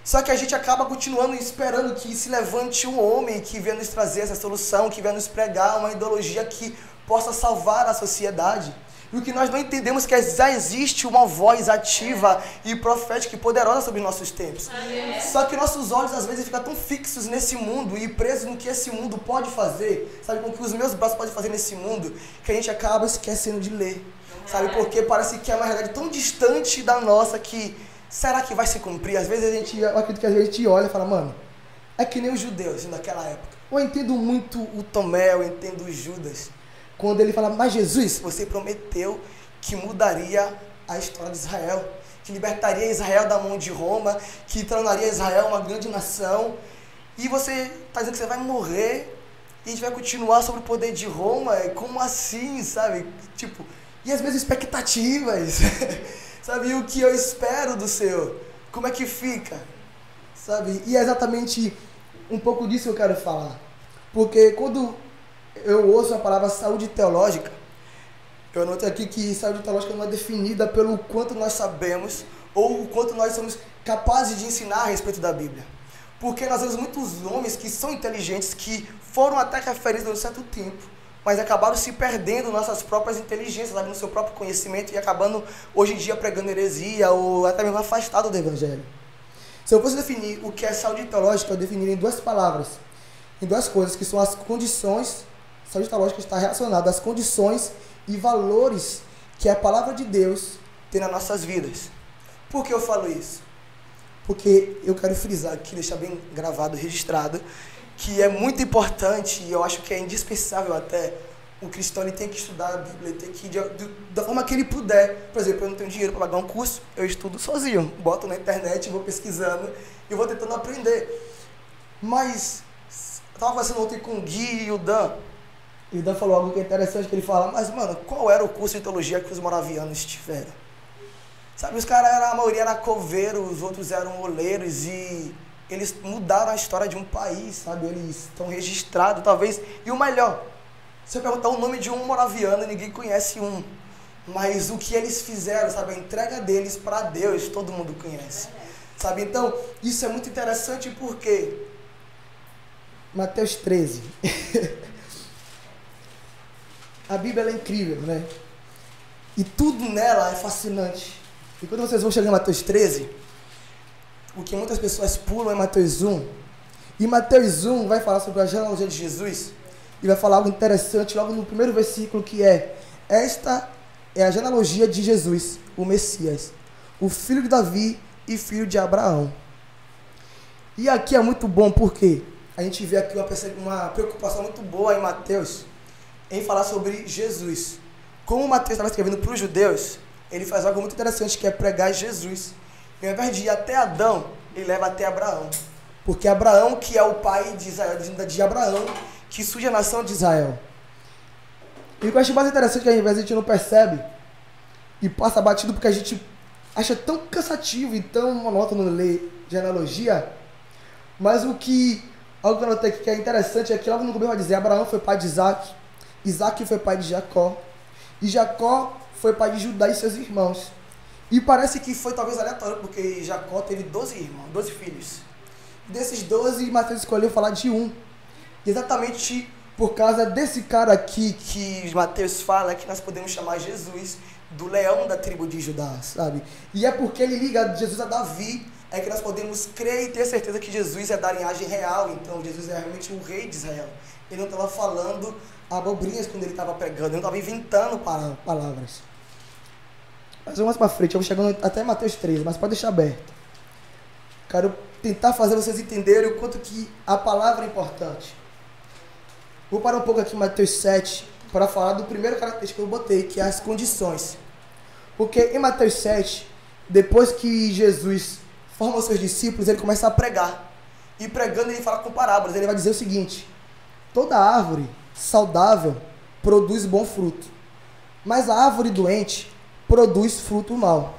Só que a gente acaba continuando esperando que se levante um homem que venha nos trazer essa solução, que venha nos pregar uma ideologia que possa salvar a sociedade. E o que nós não entendemos é que já existe uma voz ativa e profética e poderosa sobre nossos tempos. Só que nossos olhos às vezes ficam tão fixos nesse mundo e presos no que esse mundo pode fazer, sabe, com o que os meus braços podem fazer nesse mundo, que a gente acaba esquecendo de ler, sabe, porque parece que é uma realidade tão distante da nossa que será que vai se cumprir? Às vezes eu acredito que às vezes a gente olha e fala, mano, é que nem os judeus naquela época. Eu entendo muito o Tomé, eu entendo o Judas. Quando ele fala, mas Jesus, você prometeu que mudaria a história de Israel, que libertaria Israel da mão de Roma, que tornaria Israel uma grande nação, e você está dizendo que você vai morrer e a gente vai continuar sobre o poder de Roma? Como assim, sabe? Tipo, e as minhas expectativas, sabe? E o que eu espero do Senhor? Como é que fica? Sabe? E é exatamente um pouco disso que eu quero falar. Porque quando eu ouço a palavra saúde teológica, eu anoto aqui que saúde teológica não é definida pelo quanto nós sabemos ou o quanto nós somos capazes de ensinar a respeito da Bíblia. Porque nós vemos muitos homens que são inteligentes, que foram até referências durante um certo tempo, mas acabaram se perdendo nossas próprias inteligências, sabe, no seu próprio conhecimento e acabando hoje em dia pregando heresia ou até mesmo afastado do Evangelho. Se eu fosse definir o que é saúde teológica, eu definiria em duas palavras, em duas coisas, que são as condições. Saúde teológica está relacionada às condições e valores que a palavra de Deus tem nas nossas vidas. Por que eu falo isso? Porque eu quero frisar aqui, deixar bem gravado, registrado, que é muito importante e eu acho que é indispensável até o cristão, ele tem que estudar a Bíblia, ele tem que da forma que ele puder. Por exemplo, eu não tenho dinheiro para pagar um curso, eu estudo sozinho, boto na internet, vou pesquisando e vou tentando aprender. Mas eu estava conversando ontem com o Gui e o Dan, e o Dan falou algo que é interessante, que ele fala, mas mano, qual era o curso de teologia que os moravianos tiveram? Sabe, os caras, a maioria era coveiro, os outros eram oleiros e eles mudaram a história de um país, sabe? Eles estão registrados, talvez. E o melhor, Se eu perguntar o nome de um moraviano, ninguém conhece um. Mas o que eles fizeram, sabe? A entrega deles para Deus, todo mundo conhece. Sabe? Então, isso é muito interessante porque... Mateus 13. A Bíblia é incrível, né? E tudo nela é fascinante. E quando vocês vão chegar em Mateus 13, o que muitas pessoas pulam é Mateus 1. E Mateus 1 vai falar sobre a genealogia de Jesus. E vai falar algo interessante logo no primeiro versículo, que é: esta é a genealogia de Jesus, o Messias, o filho de Davi e filho de Abraão. E aqui é muito bom porque a gente vê aqui uma preocupação muito boa em Mateus em falar sobre Jesus. Como Mateus estava escrevendo para os judeus, ele faz algo muito interessante, que é pregar Jesus. E ao invés de ir até Adão, ele leva até Abraão. Porque Abraão, que é o pai de Israel, de Abraão, que surge a nação de Israel. E o que eu acho mais interessante é que às vezes a gente não percebe e passa batido porque a gente acha tão cansativo e tão monótono ler genealogia. Mas algo que eu notei aqui que é interessante é que logo no começo vai dizer: Abraão foi pai de Isaac, Isaac foi pai de Jacó, e Jacó foi pai de Judá e seus irmãos. E parece que foi talvez aleatório, porque Jacó teve 12 irmãos, 12 filhos. Desses 12, Mateus escolheu falar de um. Exatamente por causa desse cara aqui que Mateus fala, que nós podemos chamar Jesus do leão da tribo de Judá, sabe? E é porque ele liga Jesus a Davi, é que nós podemos crer e ter certeza que Jesus é da linhagem real. Então Jesus é realmente o rei de Israel. Ele não estava falando abobrinhas quando ele estava pregando, ele não estava inventando palavras. Mas vamos para frente, eu vou chegando até Mateus 13, mas pode deixar aberto. Quero tentar fazer vocês entenderem o quanto que a palavra é importante. Vou parar um pouco aqui em Mateus 7 para falar do primeiro característica que eu botei, que é as condições. Porque em Mateus 7, depois que Jesus forma os seus discípulos, ele começa a pregar. E pregando ele fala com parábolas. Ele vai dizer o seguinte: toda árvore saudável produz bom fruto, mas a árvore doente produz fruto mau.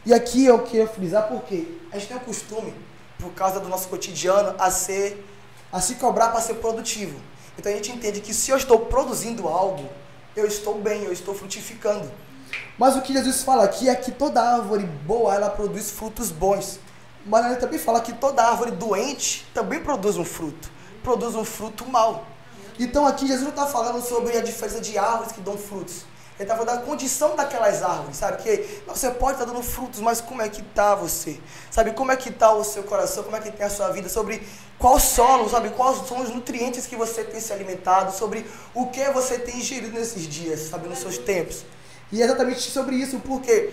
E aqui eu queria frisar porque a gente tem o costume, por causa do nosso cotidiano, a se cobrar para ser produtivo. Então a gente entende que se eu estou produzindo algo, eu estou bem, eu estou frutificando. Mas o que Jesus fala aqui é que toda árvore boa, ela produz frutos bons. Mas ele também fala que toda árvore doente também produz um fruto mau. Então aqui Jesus não está falando sobre a diferença de árvores que dão frutos. Ele está falando da condição daquelas árvores, sabe? Que você pode estar dando frutos, mas como é que está você? Sabe, como é que está o seu coração, como é que tem a sua vida, sobre qual solo, sabe? Quais são os nutrientes que você tem se alimentado, sobre o que você tem ingerido nesses dias, sabe? Nos seus tempos. E é exatamente sobre isso, porque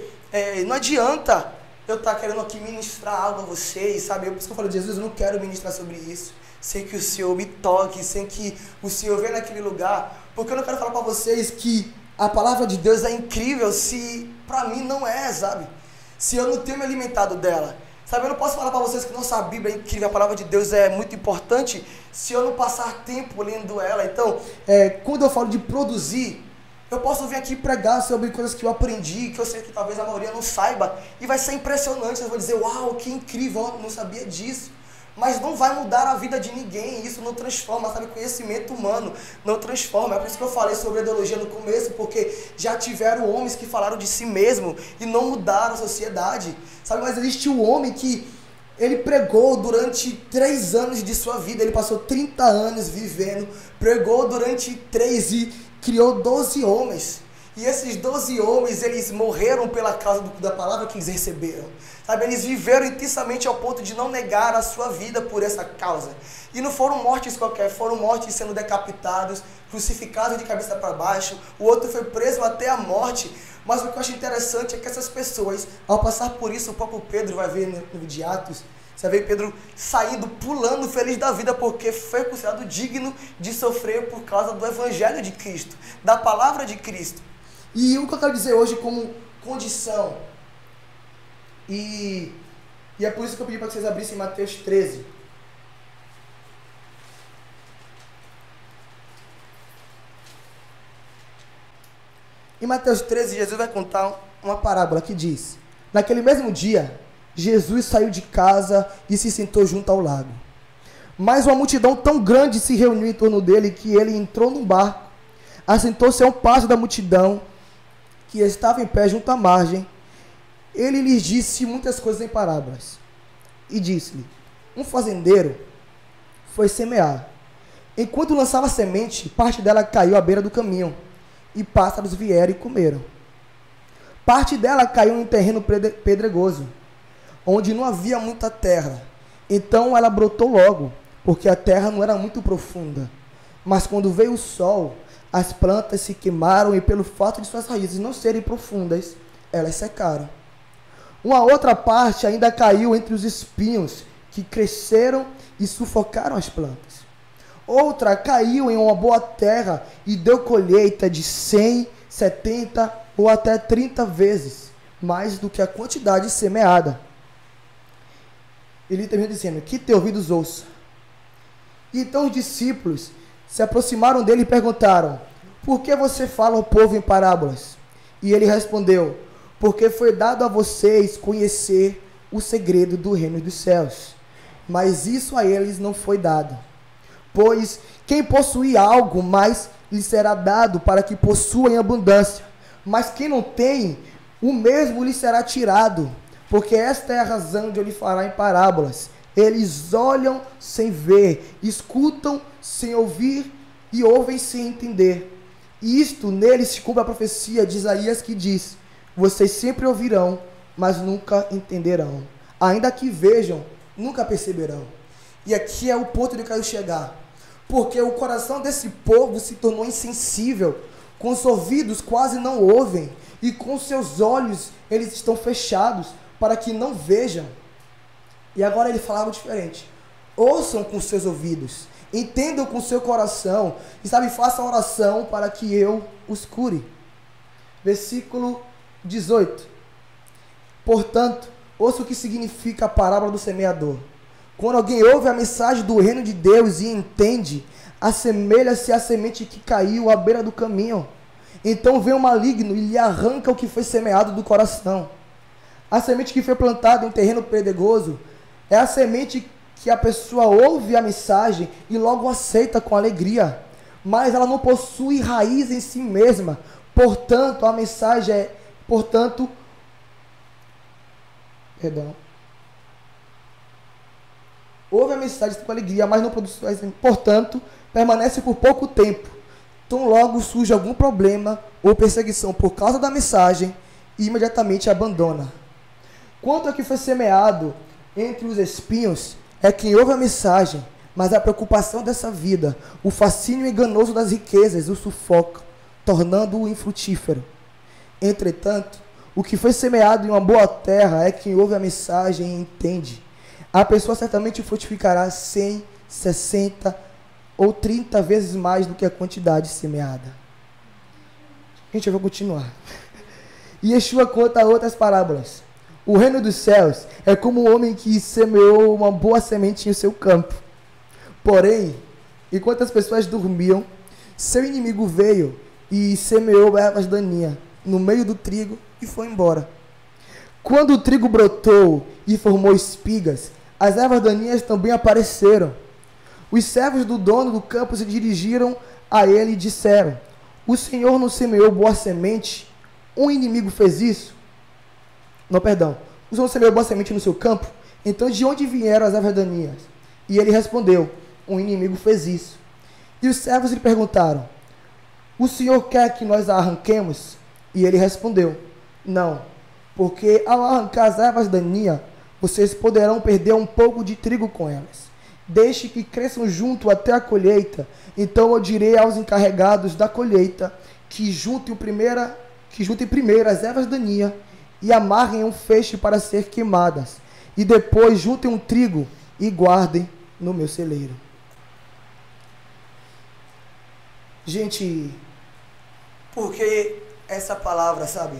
não adianta eu estar querendo aqui ministrar algo a vocês, sabe? Por isso que eu falo: Jesus, eu não quero ministrar sobre isso. Sem que o Senhor me toque, sem que o Senhor venha naquele lugar. Porque eu não quero falar para vocês que a palavra de Deus é incrível se para mim não é, sabe? Se eu não tenho me alimentado dela. Sabe, eu não posso falar para vocês que nossa Bíblia é incrível, a palavra de Deus é muito importante, se eu não passar tempo lendo ela. Então, quando eu falo de produzir, eu posso vir aqui pregar sobre coisas que eu aprendi, que eu sei que talvez a maioria não saiba, e vai ser impressionante. Eu vou dizer: uau, que incrível, eu não sabia disso. Mas não vai mudar a vida de ninguém, isso não transforma, sabe? Conhecimento humano não transforma. É por isso que eu falei sobre a ideologia no começo, porque já tiveram homens que falaram de si mesmo e não mudaram a sociedade, sabe? Mas existe um homem que ele pregou durante 3 anos de sua vida, ele passou 30 anos vivendo, pregou durante 3 e criou 12 homens. E esses 12 homens, eles morreram pela causa da palavra que eles receberam. Sabe, eles viveram intensamente ao ponto de não negar a sua vida por essa causa. E não foram mortes qualquer, foram mortes sendo decapitados, crucificados de cabeça para baixo. O outro foi preso até a morte. Mas o que eu acho interessante é que essas pessoas, ao passar por isso, o próprio Pedro vai ver no livro de Atos, você vê Pedro saindo, pulando, feliz da vida, porque foi considerado digno de sofrer por causa do Evangelho de Cristo, da palavra de Cristo. E o que eu quero dizer hoje como condição, e é por isso que eu pedi para que vocês abrissem Mateus 13. Em Mateus 13, Jesus vai contar uma parábola que diz: naquele mesmo dia, Jesus saiu de casa e se sentou junto ao lago. Mas uma multidão tão grande se reuniu em torno dele que ele entrou num barco assentou-se a um passo da multidão que estava em pé junto à margem. Ele lhes disse muitas coisas em parábolas. E disse-lhe: um fazendeiro foi semear. Enquanto lançava a semente, parte dela caiu à beira do caminho, e pássaros vieram e comeram. Parte dela caiu em terreno pedregoso, onde não havia muita terra. Então ela brotou logo, porque a terra não era muito profunda. Mas quando veio o sol, as plantas se queimaram e pelo fato de suas raízes não serem profundas, elas secaram. Uma outra parte ainda caiu entre os espinhos, que cresceram e sufocaram as plantas. Outra caiu em uma boa terra e deu colheita de 100, 70 ou até 30 vezes mais do que a quantidade semeada. Ele termina dizendo: que teu ouvidos ouça. E então os discípulos se aproximaram dele e perguntaram: por que você fala ao povo em parábolas? E ele respondeu: porque foi dado a vocês conhecer o segredo do reino dos céus, mas isso a eles não foi dado. Pois quem possui algo, mais lhe será dado para que possua em abundância. Mas quem não tem, o mesmo lhe será tirado. Porque esta é a razão de eu lhe falar em parábolas. Eles olham sem ver, escutam sem ouvir e ouvem sem entender. E isto neles se cumpre a profecia de Isaías que diz: vocês sempre ouvirão, mas nunca entenderão. Ainda que vejam, nunca perceberão. E aqui é o ponto onde eu quero chegar. Porque o coração desse povo se tornou insensível. Com os ouvidos quase não ouvem. E com seus olhos eles estão fechados para que não vejam. E agora ele fala algo diferente. Ouçam com seus ouvidos. Entendam com seu coração. E façam oração para que eu os cure. Versículo 18. Portanto, ouça o que significa a parábola do semeador. Quando alguém ouve a mensagem do reino de Deus e entende, assemelha-se à semente que caiu à beira do caminho. Então vem o maligno e lhe arranca o que foi semeado do coração. A semente que foi plantada em terreno pedregoso é a semente que a pessoa ouve a mensagem e logo aceita com alegria, mas ela não possui raiz em si mesma. Portanto, a mensagem é, ouve a mensagem com alegria, mas não produz, portanto, permanece por pouco tempo. Então logo surge algum problema ou perseguição por causa da mensagem e imediatamente abandona. Quanto ao que foi semeado entre os espinhos, é quem ouve a mensagem, mas a preocupação dessa vida, o fascínio enganoso das riquezas, o sufoca, tornando-o infrutífero. Entretanto, o que foi semeado em uma boa terra é quem ouve a mensagem e entende. A pessoa certamente frutificará 100, 60 ou 30 vezes mais do que a quantidade semeada. Gente, eu vou continuar. E Yeshua conta outras parábolas. O reino dos céus é como um homem que semeou uma boa semente em seu campo. Porém, enquanto as pessoas dormiam, seu inimigo veio e semeou ervas daninhas no meio do trigo e foi embora. Quando o trigo brotou e formou espigas, as ervas daninhas também apareceram. Os servos do dono do campo se dirigiram a ele e disseram: o Senhor não semeou boa semente? Um inimigo fez isso? Não, perdão. O Senhor semeou boa semente no seu campo? Então de onde vieram as ervas daninhas? E ele respondeu: um inimigo fez isso. E os servos lhe perguntaram: o Senhor quer que nós a arranquemos? E ele respondeu: não, porque ao arrancar as ervas daninhas, vocês poderão perder um pouco de trigo com elas. Deixe que cresçam junto até a colheita. Então eu direi aos encarregados da colheita que juntem primeiro as ervas daninhas e amarrem um feixe para ser queimadas. E depois juntem um trigo e guardem no meu celeiro. Gente, porque essa palavra, sabe?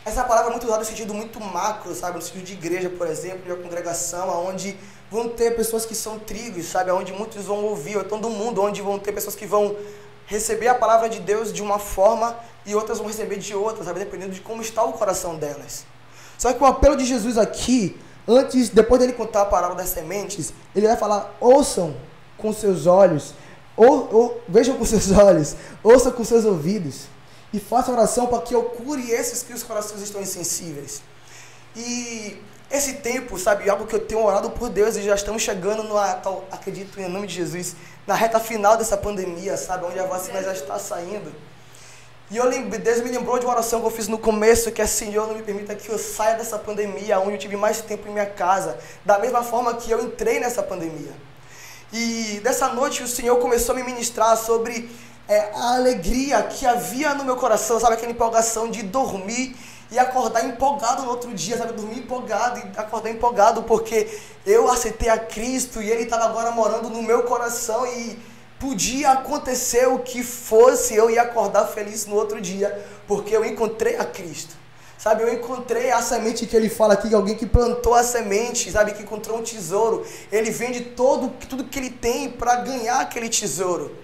Essa palavra é muito usada no sentido muito macro, sabe? No sentido de igreja, por exemplo, de uma congregação, onde vão ter pessoas que são trigos, sabe? Onde muitos vão ouvir, ou então do mundo, onde vão ter pessoas que vão receber a palavra de Deus de uma forma e outras vão receber de outra, sabe? Dependendo de como está o coração delas. Só que o apelo de Jesus aqui, depois dele contar a parábola das sementes, ele vai falar: ouçam com seus olhos, ou vejam com seus olhos, ouçam com seus ouvidos e façam oração para que eu cure esses que os corações estão insensíveis. E esse tempo, sabe, algo que eu tenho orado por Deus, e já estamos chegando acredito em nome de Jesus, na reta final dessa pandemia, sabe, onde a vacina já está saindo. E Deus me lembrou de uma oração que eu fiz no começo, que é: Senhor, não me permita que eu saia dessa pandemia, onde eu tive mais tempo em minha casa, da mesma forma que eu entrei nessa pandemia. E dessa noite o Senhor começou a me ministrar sobre a alegria que havia no meu coração, sabe, aquela empolgação de dormir e acordar empolgado no outro dia, sabe, dormir empolgado e acordar empolgado, porque eu aceitei a Cristo e Ele estava agora morando no meu coração e podia acontecer o que fosse, eu ia acordar feliz no outro dia, porque eu encontrei a Cristo. Sabe, eu encontrei a semente que ele fala aqui, alguém que plantou a semente, sabe, que encontrou um tesouro. Ele vende tudo que ele tem para ganhar aquele tesouro.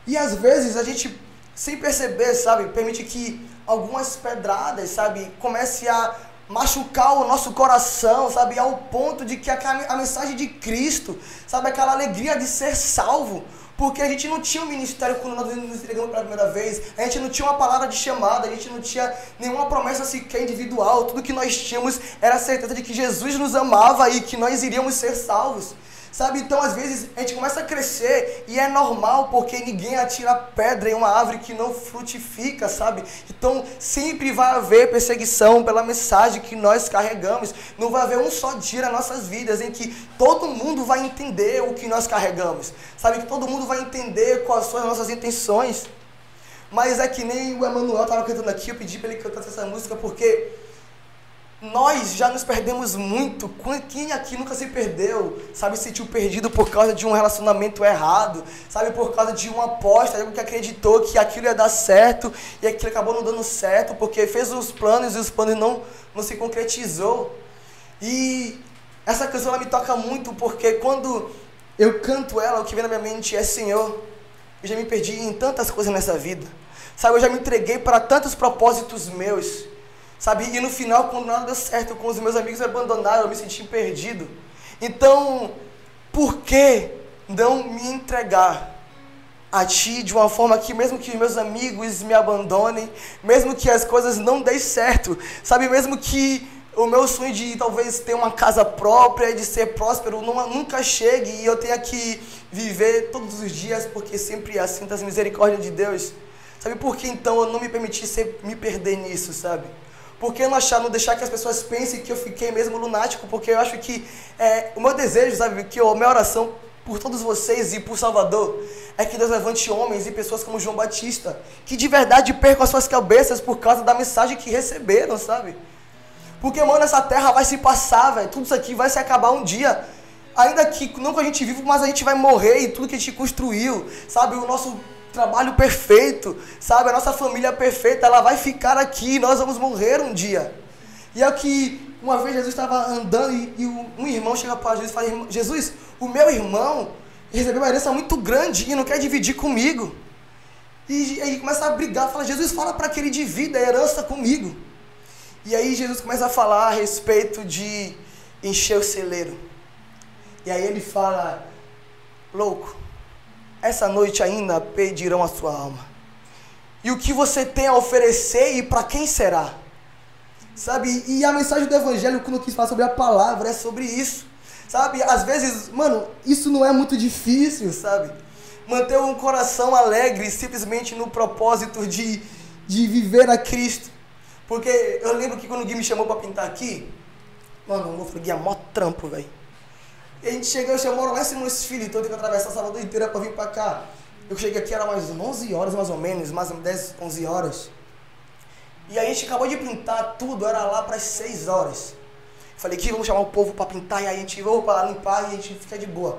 E às vezes a gente, sem perceber, sabe, permite que algumas pedradas, sabe, comece a machucar o nosso coração, sabe, ao ponto de que a mensagem de Cristo, sabe, aquela alegria de ser salvo, porque a gente não tinha um ministério quando nós nos entregamos pela primeira vez, a gente não tinha uma palavra de chamada, a gente não tinha nenhuma promessa sequer individual, tudo que nós tínhamos era a certeza de que Jesus nos amava e que nós iríamos ser salvos. Sabe, então às vezes a gente começa a crescer e é normal, porque ninguém atira pedra em uma árvore que não frutifica, sabe? Então sempre vai haver perseguição pela mensagem que nós carregamos. Não vai haver um só dia nas nossas vidas em que todo mundo vai entender o que nós carregamos, sabe? Que todo mundo vai entender quais são as nossas intenções. Mas é que nem o Emanuel estava cantando aqui, eu pedi para ele cantar essa música porque nós já nos perdemos muito. Quem aqui nunca se perdeu, sabe, se sentiu perdido por causa de um relacionamento errado, sabe, por causa de uma aposta, algo que acreditou que aquilo ia dar certo e aquilo acabou não dando certo, porque fez os planos e os planos não se concretizou. E essa canção ela me toca muito, porque quando eu canto ela, o que vem na minha mente é: Senhor, eu já me perdi em tantas coisas nessa vida, sabe, eu já me entreguei para tantos propósitos meus, sabe, e no final, quando nada deu certo, quando os meus amigos me abandonaram, eu me senti perdido. Então, por que não me entregar a Ti de uma forma que, mesmo que os meus amigos me abandonem, mesmo que as coisas não deem certo, sabe, mesmo que o meu sonho de talvez ter uma casa própria, de ser próspero, nunca chegue e eu tenha que viver todos os dias, porque sempre é assim, das misericórdias de Deus, sabe, por que então eu não me permiti me perder nisso, sabe? Por que não deixar que as pessoas pensem que eu fiquei mesmo lunático? Porque eu acho que o meu desejo, sabe, que a minha oração por todos vocês e por Salvador é que Deus levante homens e pessoas como João Batista, que de verdade percam as suas cabeças por causa da mensagem que receberam, sabe? Porque, mano, essa terra vai se passar, velho, tudo isso aqui vai se acabar um dia. Ainda que não que a gente vive, mas a gente vai morrer e tudo que a gente construiu, sabe, o nosso trabalho perfeito, sabe, a nossa família perfeita, ela vai ficar aqui, nós vamos morrer um dia. E é o que uma vez Jesus estava andando e um irmão chega para Jesus e fala: Jesus, o meu irmão recebeu uma herança muito grande e não quer dividir comigo. E aí começa a brigar, fala: Jesus, fala para que ele divida a herança comigo. E aí Jesus começa a falar a respeito de encher o celeiro. E aí ele fala: louco, essa noite ainda pedirão a sua alma. E o que você tem a oferecer e para quem será? Sabe, e a mensagem do Evangelho, quando eu quis falar sobre a palavra, é sobre isso. Sabe, às vezes, mano, isso não é muito difícil, sabe? Manter um coração alegre simplesmente no propósito de viver a Cristo. Porque eu lembro que quando o Gui me chamou para pintar aqui, mano, eu falei: Gui, é mó trampo, velho. E a gente chegou, eu moro lá em Simões Filho, então eu tenho que atravessar a Salvador inteira para vir para cá. Eu cheguei aqui, era mais 11 horas mais ou menos, mais 10, 11 horas. E a gente acabou de pintar tudo, era lá para as 6 horas. Falei: Gui, vamos chamar o povo para pintar, e aí a gente vai para limpar e a gente fica de boa.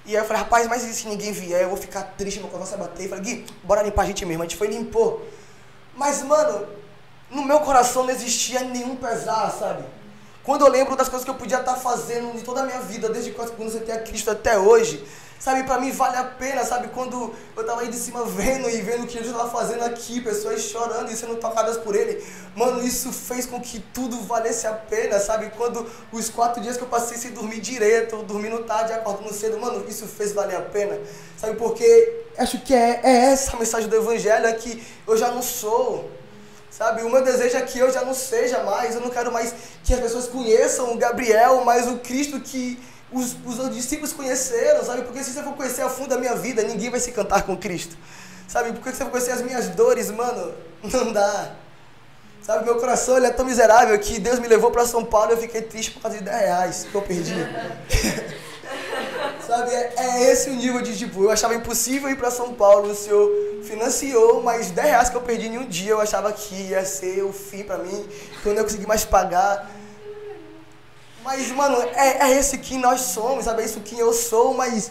E aí eu falei: rapaz, mas e se ninguém vier, eu vou ficar triste, meu coração vai bater. Eu falei: Gui, bora limpar a gente mesmo. A gente foi e limpou. Mas, mano, no meu coração não existia nenhum pesar, sabe? Quando eu lembro das coisas que eu podia estar fazendo de toda a minha vida, desde quando eu aceitei a Cristo até hoje, Sabe, pra mim vale a pena, sabe, quando eu tava aí de cima vendo o que Jesus tava fazendo aqui, pessoas chorando e sendo tocadas por Ele, mano, isso fez com que tudo valesse a pena, sabe, quando os 4 dias que eu passei sem dormir direito, dormindo tarde, acordando cedo, mano, isso fez valer a pena, sabe, porque acho que é essa a mensagem do Evangelho, é que eu já não sou, sabe, o meu desejo é que eu já não seja mais, eu não quero mais que as pessoas conheçam o Gabriel, mas o Cristo que os discípulos conheceram, sabe? Porque se você for conhecer a fundo a minha vida, ninguém vai se cantar com Cristo, sabe? Porque se você for conhecer as minhas dores, mano, não dá, sabe? Meu coração, ele é tão miserável que Deus me levou para São Paulo e eu fiquei triste por causa de R$10 que eu perdi. Sabe? É esse o nível de, tipo, eu achava impossível ir para São Paulo, o Senhor financiou, mas R$10 que eu perdi em um dia, eu achava que ia ser o fim para mim, que eu não ia conseguir mais pagar. Mas, mano, é esse quem nós somos, sabe? É isso quem eu sou, mas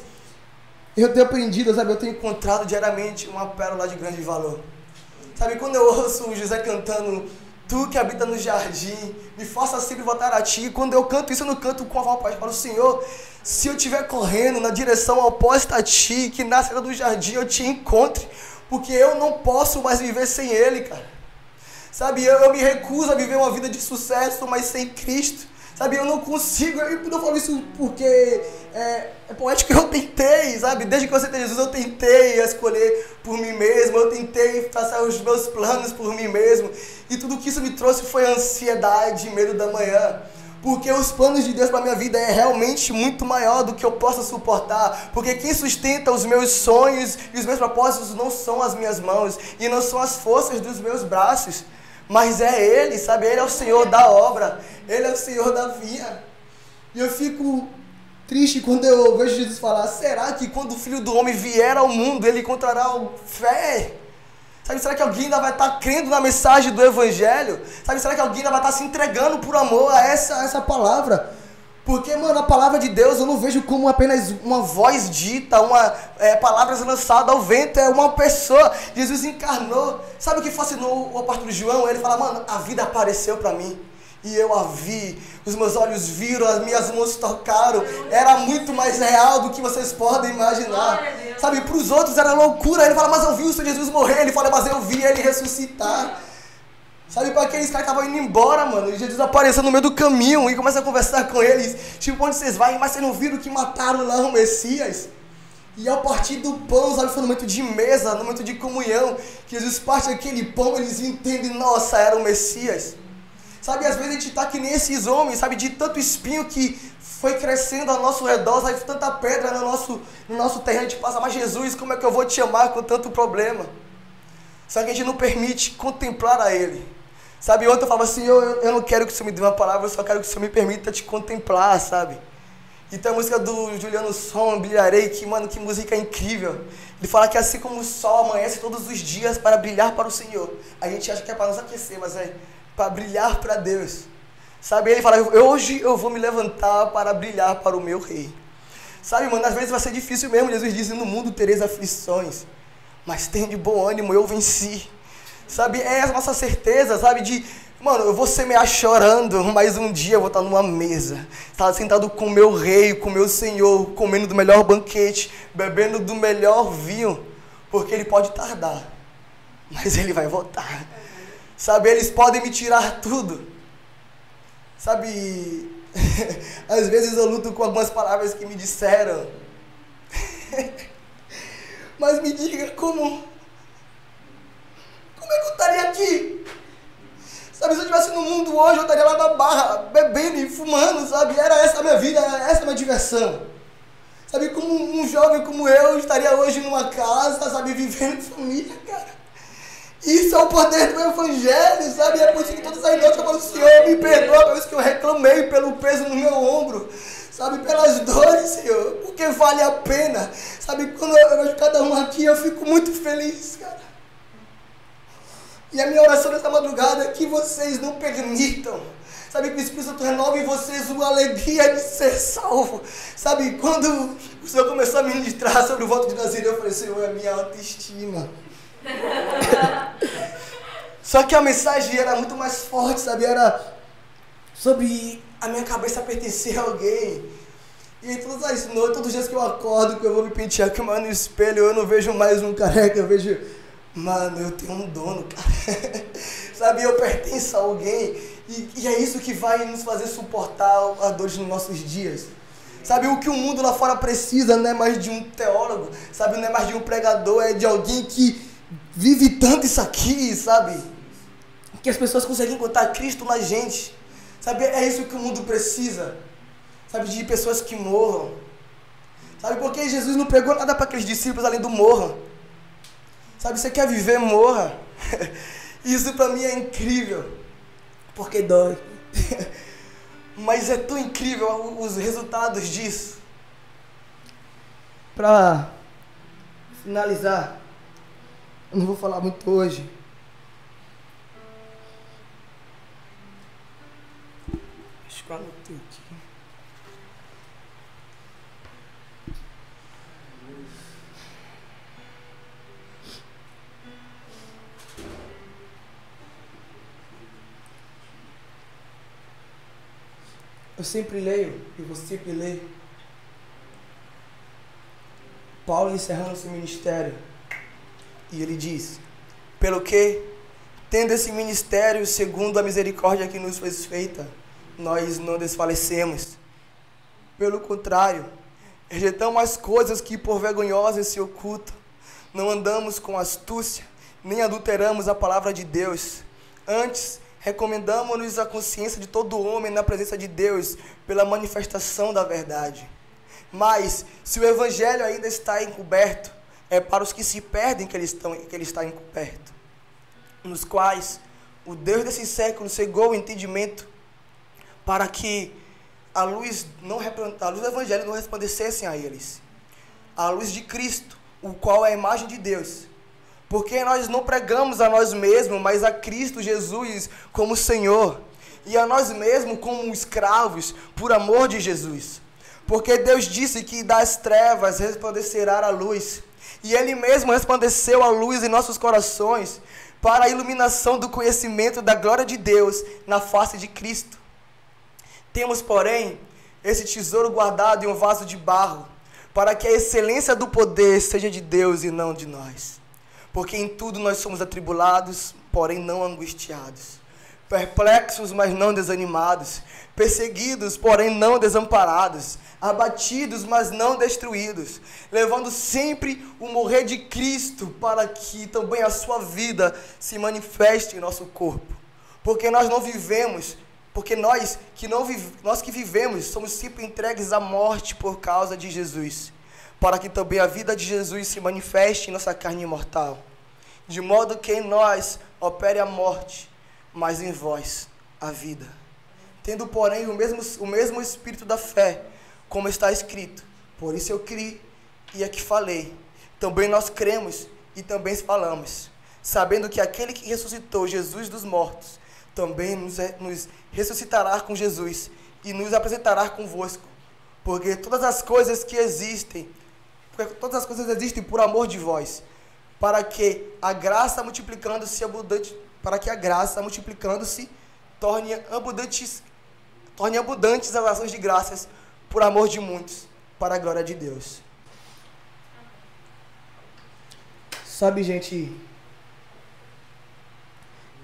eu tenho aprendido, sabe? Eu tenho encontrado diariamente uma pérola de grande valor. Sabe, quando eu ouço o José cantando, tu que habita no jardim, me faça sempre voltar a ti. Quando eu canto isso, eu não canto com a voz para o Senhor. Se eu estiver correndo na direção oposta a ti, que na saída do jardim eu te encontre, porque eu não posso mais viver sem Ele, cara. Sabe, eu me recuso a viver uma vida de sucesso, mas sem Cristo. Sabe, eu não consigo, eu não falo isso porque é poético, eu tentei, sabe, desde que eu aceitei Jesus eu tentei escolher por mim mesmo, eu tentei traçar os meus planos por mim mesmo, e tudo que isso me trouxe foi ansiedade, medo da manhã, porque os planos de Deus para minha vida é realmente muito maior do que eu possa suportar, porque quem sustenta os meus sonhos e os meus propósitos não são as minhas mãos, e não são as forças dos meus braços, mas é Ele, sabe? Ele é o Senhor da obra, Ele é o Senhor da vinha. E eu fico triste quando eu vejo Jesus falar, será que quando o Filho do Homem vier ao mundo, Ele encontrará fé? Sabe, será que alguém ainda vai estar crendo na mensagem do Evangelho? Sabe, será que alguém ainda vai estar se entregando por amor a essa palavra? Porque, mano, a palavra de Deus eu não vejo como apenas uma voz dita, palavras lançadas ao vento, é uma pessoa. Jesus encarnou. Sabe o que fascinou o apóstolo João? Ele fala, mano, a vida apareceu para mim. E eu a vi, os meus olhos viram, as minhas mãos tocaram. Era muito mais real do que vocês podem imaginar. Sabe, para os outros era loucura. Ele fala, mas eu vi o Senhor Jesus morrer. Ele fala, mas eu vi Ele ressuscitar. Sabe, para aqueles caras que estavam indo embora, mano, Jesus apareceu no meio do caminho e começa a conversar com eles. Tipo, onde vocês vão? Mas vocês não viram que mataram lá o Messias? E ao partir do pão, sabe, foi no momento de mesa, no momento de comunhão, que Jesus parte aquele pão, eles entendem, nossa, era o Messias. Sabe, às vezes a gente tá que nem esses homens, sabe, de tanto espinho que foi crescendo ao nosso redor, sabe, tanta pedra no nosso terreno, a gente passa, mas Jesus, como é que eu vou te amar com tanto problema? Só que a gente não permite contemplar a Ele. Sabe, ontem eu falava assim, eu não quero que o Senhor me dê uma palavra, eu só quero que o Senhor me permita te contemplar, sabe? E tem a música do Juliano Som, Brilharei, que, mano, que música incrível. Ele fala que assim como o sol amanhece todos os dias para brilhar para o Senhor. A gente acha que é para nos aquecer, mas é para brilhar para Deus. Sabe, ele fala, hoje eu vou me levantar para brilhar para o meu Rei. Sabe, mano, às vezes vai ser difícil mesmo, Jesus diz, no mundo tereis aflições, mas tenha de bom ânimo, eu venci. Sabe, é a nossa certeza, sabe, de, mano, eu vou semear chorando, mas um dia eu vou estar numa mesa, sentado com o meu Rei, com o meu Senhor, comendo do melhor banquete, bebendo do melhor vinho, porque Ele pode tardar, mas Ele vai voltar. Sabe, eles podem me tirar tudo. Sabe, às vezes eu luto com algumas palavras que me disseram, mas me diga como é que eu estaria aqui? Sabe, se eu estivesse no mundo hoje, eu estaria lá na Barra, bebendo e fumando, sabe? Era essa a minha vida, era essa a minha diversão. Sabe, como um jovem como eu estaria hoje numa casa, sabe, vivendo em família, cara. Isso é o poder do Evangelho, sabe? É por isso que todas as noites eu falo, Senhor, me perdoa, por isso que eu reclamei pelo peso no meu ombro. Sabe, pelas dores, Senhor, porque vale a pena. Sabe, quando eu vejo cada um aqui, eu fico muito feliz, cara. E a minha oração nessa madrugada é que vocês não permitam, sabe, que o Espírito Santo renove em vocês uma alegria de ser salvo. Sabe, quando o Senhor começou a ministrar sobre o voto de Naziré, eu falei, Senhor, é minha autoestima. Só que a mensagem era muito mais forte, sabe, era sobre a minha cabeça pertencer a alguém. E todas as noites, todos os dias que eu acordo, que eu vou me pentear, que eu olho no espelho, eu não vejo mais um careca, eu vejo, mano, eu tenho um dono, cara. Sabe, eu pertenço a alguém. E é isso que vai nos fazer suportar a dor nos nossos dias. Sabe, o que o mundo lá fora precisa não é mais de um teólogo, sabe, não é mais de um pregador, é de alguém que vive tanto isso aqui, sabe? Que as pessoas conseguem encontrar Cristo na gente. Sabe, é isso que o mundo precisa. Sabe, de pessoas que morram. Sabe, porque Jesus não pregou nada para aqueles discípulos além do morram. Sabe, você quer viver, morra. Isso para mim é incrível. Porque dói. Mas é tão incrível os resultados disso. Para finalizar, eu não vou falar muito hoje. Acho que eu anotei aqui. Eu sempre leio, e você sempre lê, Paulo encerrando seu ministério, e ele diz, pelo que, tendo esse ministério segundo a misericórdia que nos foi feita, nós não desfalecemos. Pelo contrário, rejeitamos as coisas que por vergonhosas se ocultam, não andamos com astúcia, nem adulteramos a palavra de Deus, antes recomendamos-nos a consciência de todo homem na presença de Deus pela manifestação da verdade. Mas, se o evangelho ainda está encoberto, é para os que se perdem que ele está encoberto, nos quais o Deus desse século cegou o entendimento para que a luz do evangelho não resplandecesse a eles. A luz de Cristo, o qual é a imagem de Deus. Porque nós não pregamos a nós mesmos, mas a Cristo Jesus como Senhor. E a nós mesmos como escravos, por amor de Jesus. Porque Deus disse que das trevas resplandecerá a luz. E Ele mesmo resplandeceu a luz em nossos corações, para a iluminação do conhecimento da glória de Deus na face de Cristo. Temos, porém, esse tesouro guardado em um vaso de barro, para que a excelência do poder seja de Deus e não de nós. Porque em tudo nós somos atribulados, porém não angustiados. Perplexos, mas não desanimados. Perseguidos, porém não desamparados. Abatidos, mas não destruídos. Levando sempre o morrer de Cristo, para que também a sua vida se manifeste em nosso corpo. Porque nós não vivemos, porque nós que vivemos, somos sempre entregues à morte por causa de Jesus, para que também a vida de Jesus se manifeste em nossa carne imortal. De modo que em nós opere a morte, mas em vós a vida. Tendo, porém, o mesmo espírito da fé, como está escrito, por isso eu criei e é que falei. Também nós cremos e também falamos, sabendo que aquele que ressuscitou Jesus dos mortos, também nos ressuscitará com Jesus e nos apresentará convosco. Porque todas as coisas existem por amor de vós, para que a graça multiplicando-se torne abundantes as ações de graças por amor de muitos, para a glória de Deus. Sabe, gente,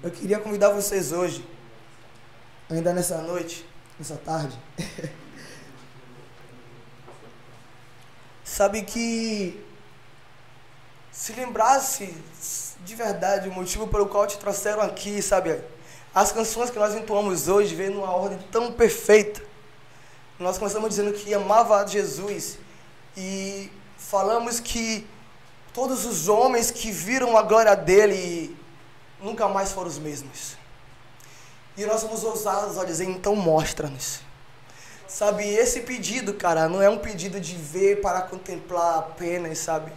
eu queria convidar vocês hoje, ainda nessa noite, nessa tarde, sabe, que se lembrasse de verdade o motivo pelo qual te trouxeram aqui, sabe? As canções que nós entoamos hoje vêm numa ordem tão perfeita. Nós começamos dizendo que amava a Jesus e falamos que todos os homens que viram a glória dele nunca mais foram os mesmos. E nós somos ousados a dizer, então mostra-nos. Sabe, esse pedido, cara, não é um pedido de ver para contemplar apenas, sabe?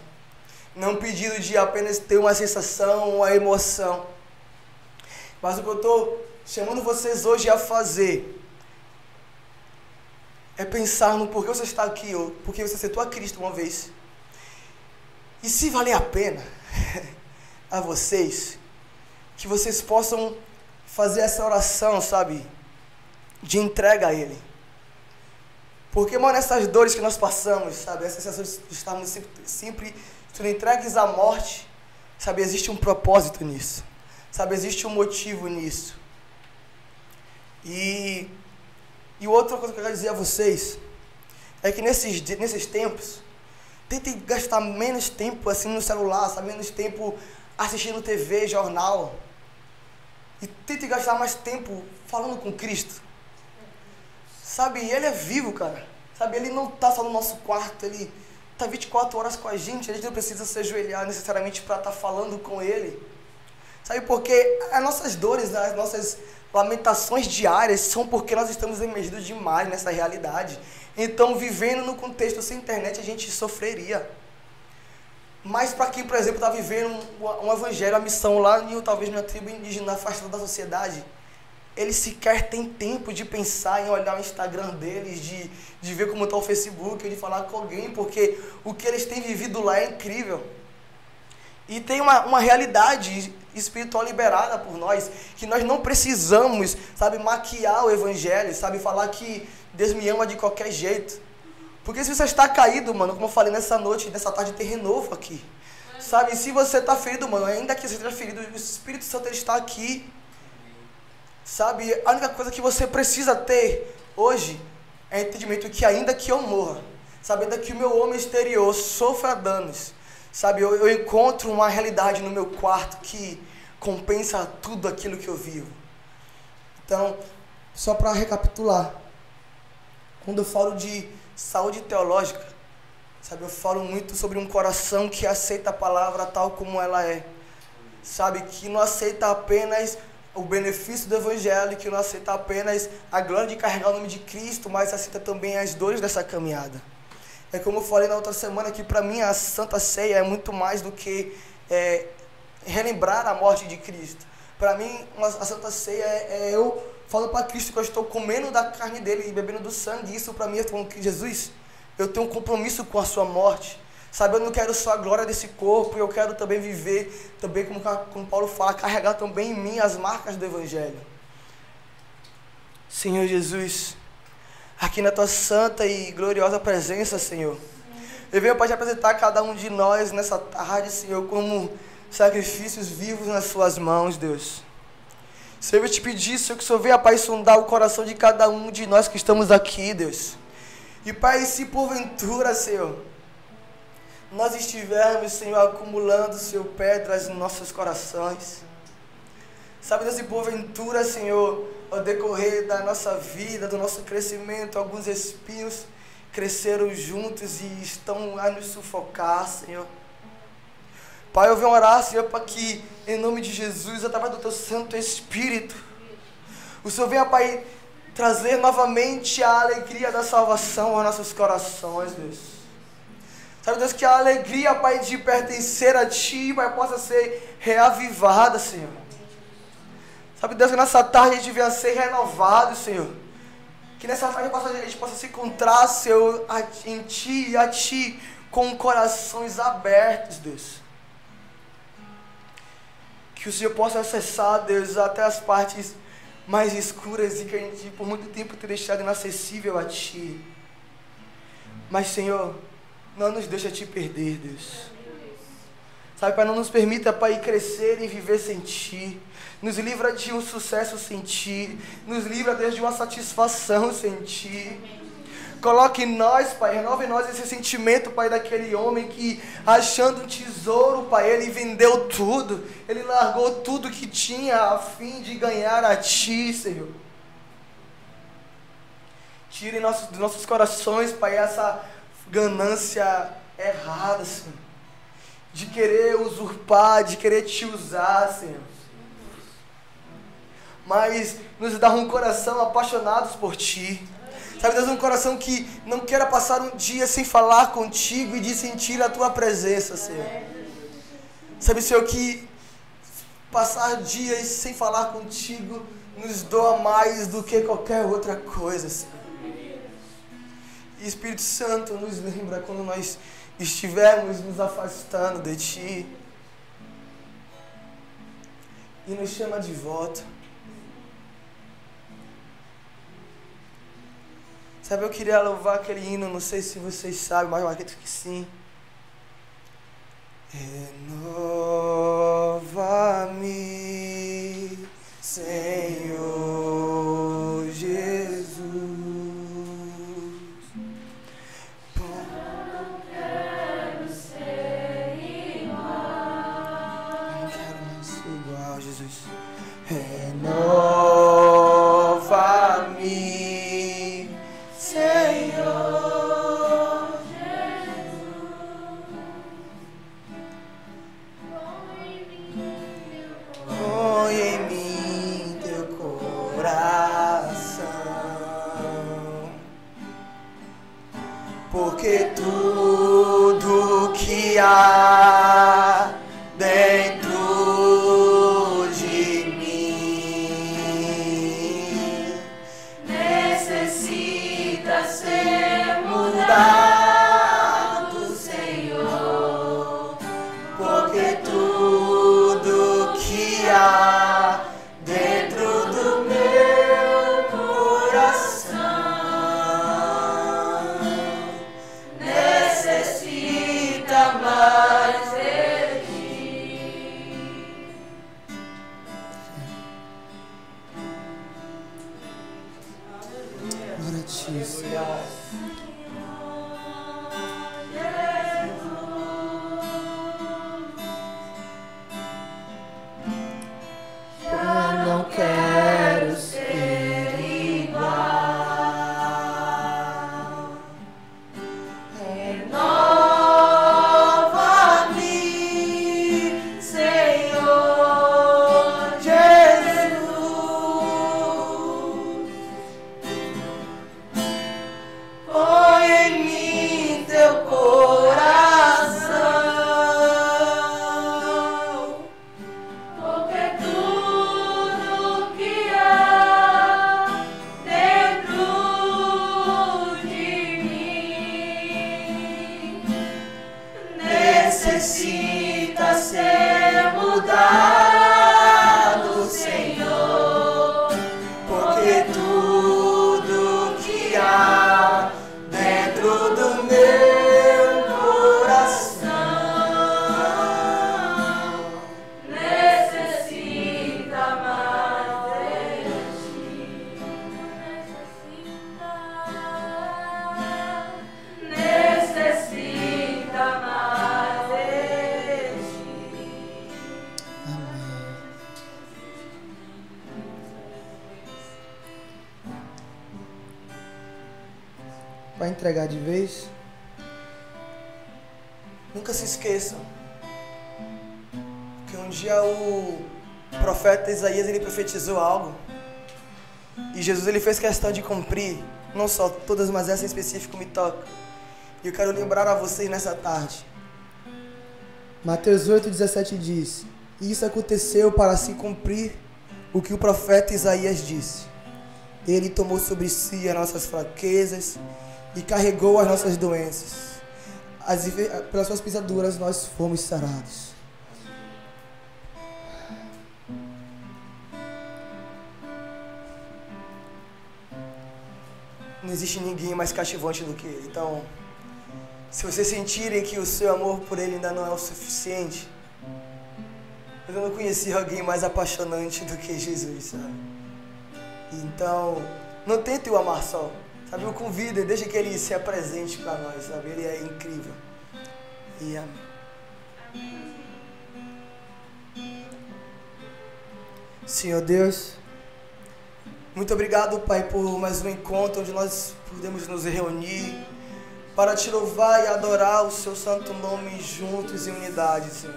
Não é um pedido de apenas ter uma sensação, uma emoção. Mas o que eu estou chamando vocês hoje a fazer é pensar no porquê você está aqui, ou porque você aceitou a Cristo uma vez. E se valer a pena a vocês, que vocês possam fazer essa oração, sabe, de entrega a Ele. Porque, mano, essas dores que nós passamos, sabe? Essas sensações de estarmos sempre sendo entregues à morte, sabe? Existe um propósito nisso. Sabe? Existe um motivo nisso. E outra coisa que eu quero dizer a vocês é que nesses tempos, tentem gastar menos tempo assim no celular, sabe? Menos tempo assistindo TV, jornal. E tentem gastar mais tempo falando com Cristo. Sabe, ele é vivo, cara. Sabe, ele não está só no nosso quarto, ele está 24 horas com a gente não precisa se ajoelhar necessariamente para estar falando com ele. Sabe, porque as nossas dores, as nossas lamentações diárias são porque nós estamos imergidos demais nessa realidade. Então, vivendo no contexto sem internet, a gente sofreria. Mas para quem, por exemplo, está vivendo um evangelho, a missão lá em talvez numa tribo indígena afastada da sociedade, ele sequer tem tempo de pensar em olhar o Instagram deles, de ver como está o Facebook, de falar com alguém, porque o que eles têm vivido lá é incrível. E tem uma realidade espiritual liberada por nós, que nós não precisamos, sabe, maquiar o evangelho, sabe, falar que Deus me ama de qualquer jeito. Porque se você está caído, mano, como eu falei nessa noite, nessa tarde, tem renovo aqui. Sabe, se você está ferido, mano, ainda que você esteja ferido, o Espírito Santo ele está aqui. Sabe, a única coisa que você precisa ter hoje é entendimento que ainda que eu morra, sabe, ainda que o meu homem exterior sofra danos, sabe, eu encontro uma realidade no meu quarto que compensa tudo aquilo que eu vivo. Então, só para recapitular, quando eu falo de saúde teológica, sabe, eu falo muito sobre um coração que aceita a palavra tal como ela é, sabe, que não aceita apenas o benefício do evangelho, que não aceita apenas a glória de carregar o nome de Cristo, mas aceita também as dores dessa caminhada. É como eu falei na outra semana, que para mim a Santa Ceia é muito mais do que relembrar a morte de Cristo. Para mim, a Santa Ceia é eu falo para Cristo que eu estou comendo da carne dele e bebendo do sangue. Isso para mim é como que Jesus, eu tenho um compromisso com a sua morte. Sabe, eu não quero só a glória desse corpo, eu quero também viver, também como Paulo fala, carregar também em mim as marcas do Evangelho. Senhor Jesus, aqui na tua santa e gloriosa presença, Senhor, eu venho para te apresentar cada um de nós nessa tarde, Senhor, como sacrifícios vivos nas suas mãos, Deus. Senhor, eu te pedir, Senhor, que o Senhor venha, Pai, sondar o coração de cada um de nós que estamos aqui, Deus. E, Pai, se porventura, Senhor, nós estivermos, Senhor, acumulando, Senhor, pedras nos nossos corações. Sabe, Deus, se porventura, Senhor, ao decorrer da nossa vida, do nosso crescimento, alguns espinhos cresceram juntos e estão a nos sufocar, Senhor. Pai, eu venho orar, Senhor, para que, em nome de Jesus, através do Teu Santo Espírito, o Senhor venha, Pai, trazer novamente a alegria da salvação aos nossos corações, Deus. Sabe, Deus, que a alegria, Pai, de pertencer a Ti, Pai, possa ser reavivada, Senhor. Sabe, Deus, que nessa tarde a gente venha ser renovado, Senhor. Que nessa tarde a gente possa se encontrar, Senhor, em Ti e a Ti, com corações abertos, Deus. Que o Senhor possa acessar, Deus, até as partes mais escuras e que a gente por muito tempo tem deixado inacessível a Ti. Mas, Senhor, não nos deixa Te perder, Deus. Sabe, Pai, não nos permita, Pai, crescer e viver sem Ti. Nos livra de um sucesso sem Ti. Nos livra, Deus, de uma satisfação sem Ti. Coloque em nós, Pai, renove em nós esse sentimento, Pai, daquele homem que, achando um tesouro, Pai, ele vendeu tudo. Ele largou tudo que tinha a fim de ganhar a Ti, Senhor. Tire dos nossos corações, Pai, essa ganância errada, Senhor. De querer usurpar, de querer Te usar, Senhor. Mas nos dá um coração apaixonados por Ti. Sabe, Deus, um coração que não queira passar um dia sem falar contigo e de sentir a Tua presença, Senhor. Sabe, Senhor, que passar dias sem falar contigo nos doa mais do que qualquer outra coisa, Senhor. E Espírito Santo nos lembra quando nós estivermos nos afastando de Ti e nos chama de volta. Sabe, eu queria louvar aquele hino, não sei se vocês sabem, mas eu acredito que sim. Renova-me, Senhor Jesus. Não quero ser igual. Não quero mais ser igual, Jesus. Renova-me, Senhor Jesus. Põe em mim teu coração, porque tudo que há dentro de mim necessita ser mudado, Senhor, porque tudo que há dentro do meu coração necessita mais de ti. Glória a ti, eu não quero ser igual. Renova-me, Senhor Jesus. Põe em mim teu coração, porque tudo que há dentro de mim necessita ser mudado, Senhor, porque tudo que há dentro do meu coração necessita mais de ti. Necessita mais de ti. Amém. Vai entregar de vez? Nunca se esqueçam que um dia o profeta Isaías ele profetizou algo e Jesus ele fez questão de cumprir, não só todas, mas essa em específico me toca. E eu quero lembrar a vocês nessa tarde. Mateus 8,17 diz: isso aconteceu para se cumprir o que o profeta Isaías disse. Ele tomou sobre si as nossas fraquezas e carregou as nossas doenças. Pelas suas pisaduras nós fomos sarados. Não existe ninguém mais cativante do que Ele. Então, se vocês sentirem que o seu amor por Ele ainda não é o suficiente, eu não conheci alguém mais apaixonante do que Jesus, sabe? Então, não tente o amar só, sabe? O convida, deixa que Ele se apresente para nós, sabe? Ele é incrível. E amém. Senhor Deus, muito obrigado, Pai, por mais um encontro onde nós podemos nos reunir para te louvar e adorar o seu santo nome juntos em unidade, Senhor.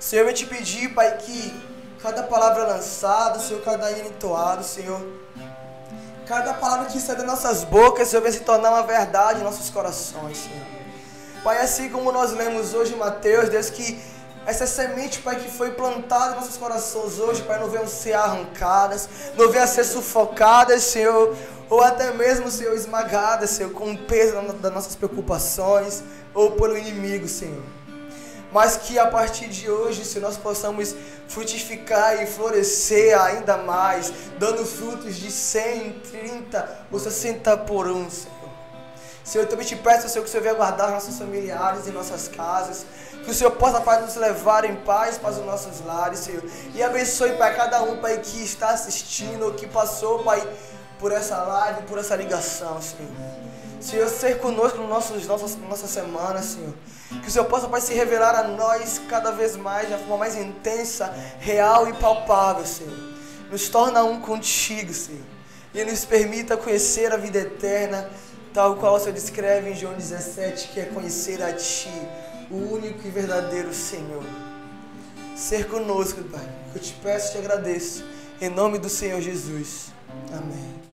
Senhor, eu te pedi, Pai, que cada palavra lançada, Senhor, cada hino entoado, Senhor, cada palavra que sai das nossas bocas, Senhor, venha se tornar uma verdade em nossos corações, Senhor. Pai, assim como nós lemos hoje em Mateus, Deus, que essa semente, Pai, que foi plantada em nossos corações hoje, Pai, não venham ser arrancadas, não venham ser sufocadas, Senhor, ou até mesmo, Senhor, esmagadas, Senhor, com o peso das nossas preocupações, ou pelo inimigo, Senhor. mas que a partir de hoje, Senhor, nós possamos frutificar e florescer ainda mais, dando frutos de 100, 30 ou 60 por um, Senhor. Senhor, eu também te peço, Senhor, que o Senhor venha guardar nossos familiares em nossas casas, que o Senhor possa, Pai, nos levar em paz para os nossos lares, Senhor, e abençoe, Pai, cada um, Pai, que está assistindo, ou que passou, Pai, por essa live, por essa ligação, Senhor. Senhor, ser conosco nossa semana, Senhor. Que o Senhor possa, Pai, se revelar a nós cada vez mais, de uma forma mais intensa, real e palpável, Senhor. Nos torna um contigo, Senhor. E nos permita conhecer a vida eterna, tal qual o Senhor descreve em João 17, que é conhecer a Ti, o único e verdadeiro Senhor. Ser conosco, Pai. Eu te peço e te agradeço. Em nome do Senhor Jesus. Amém.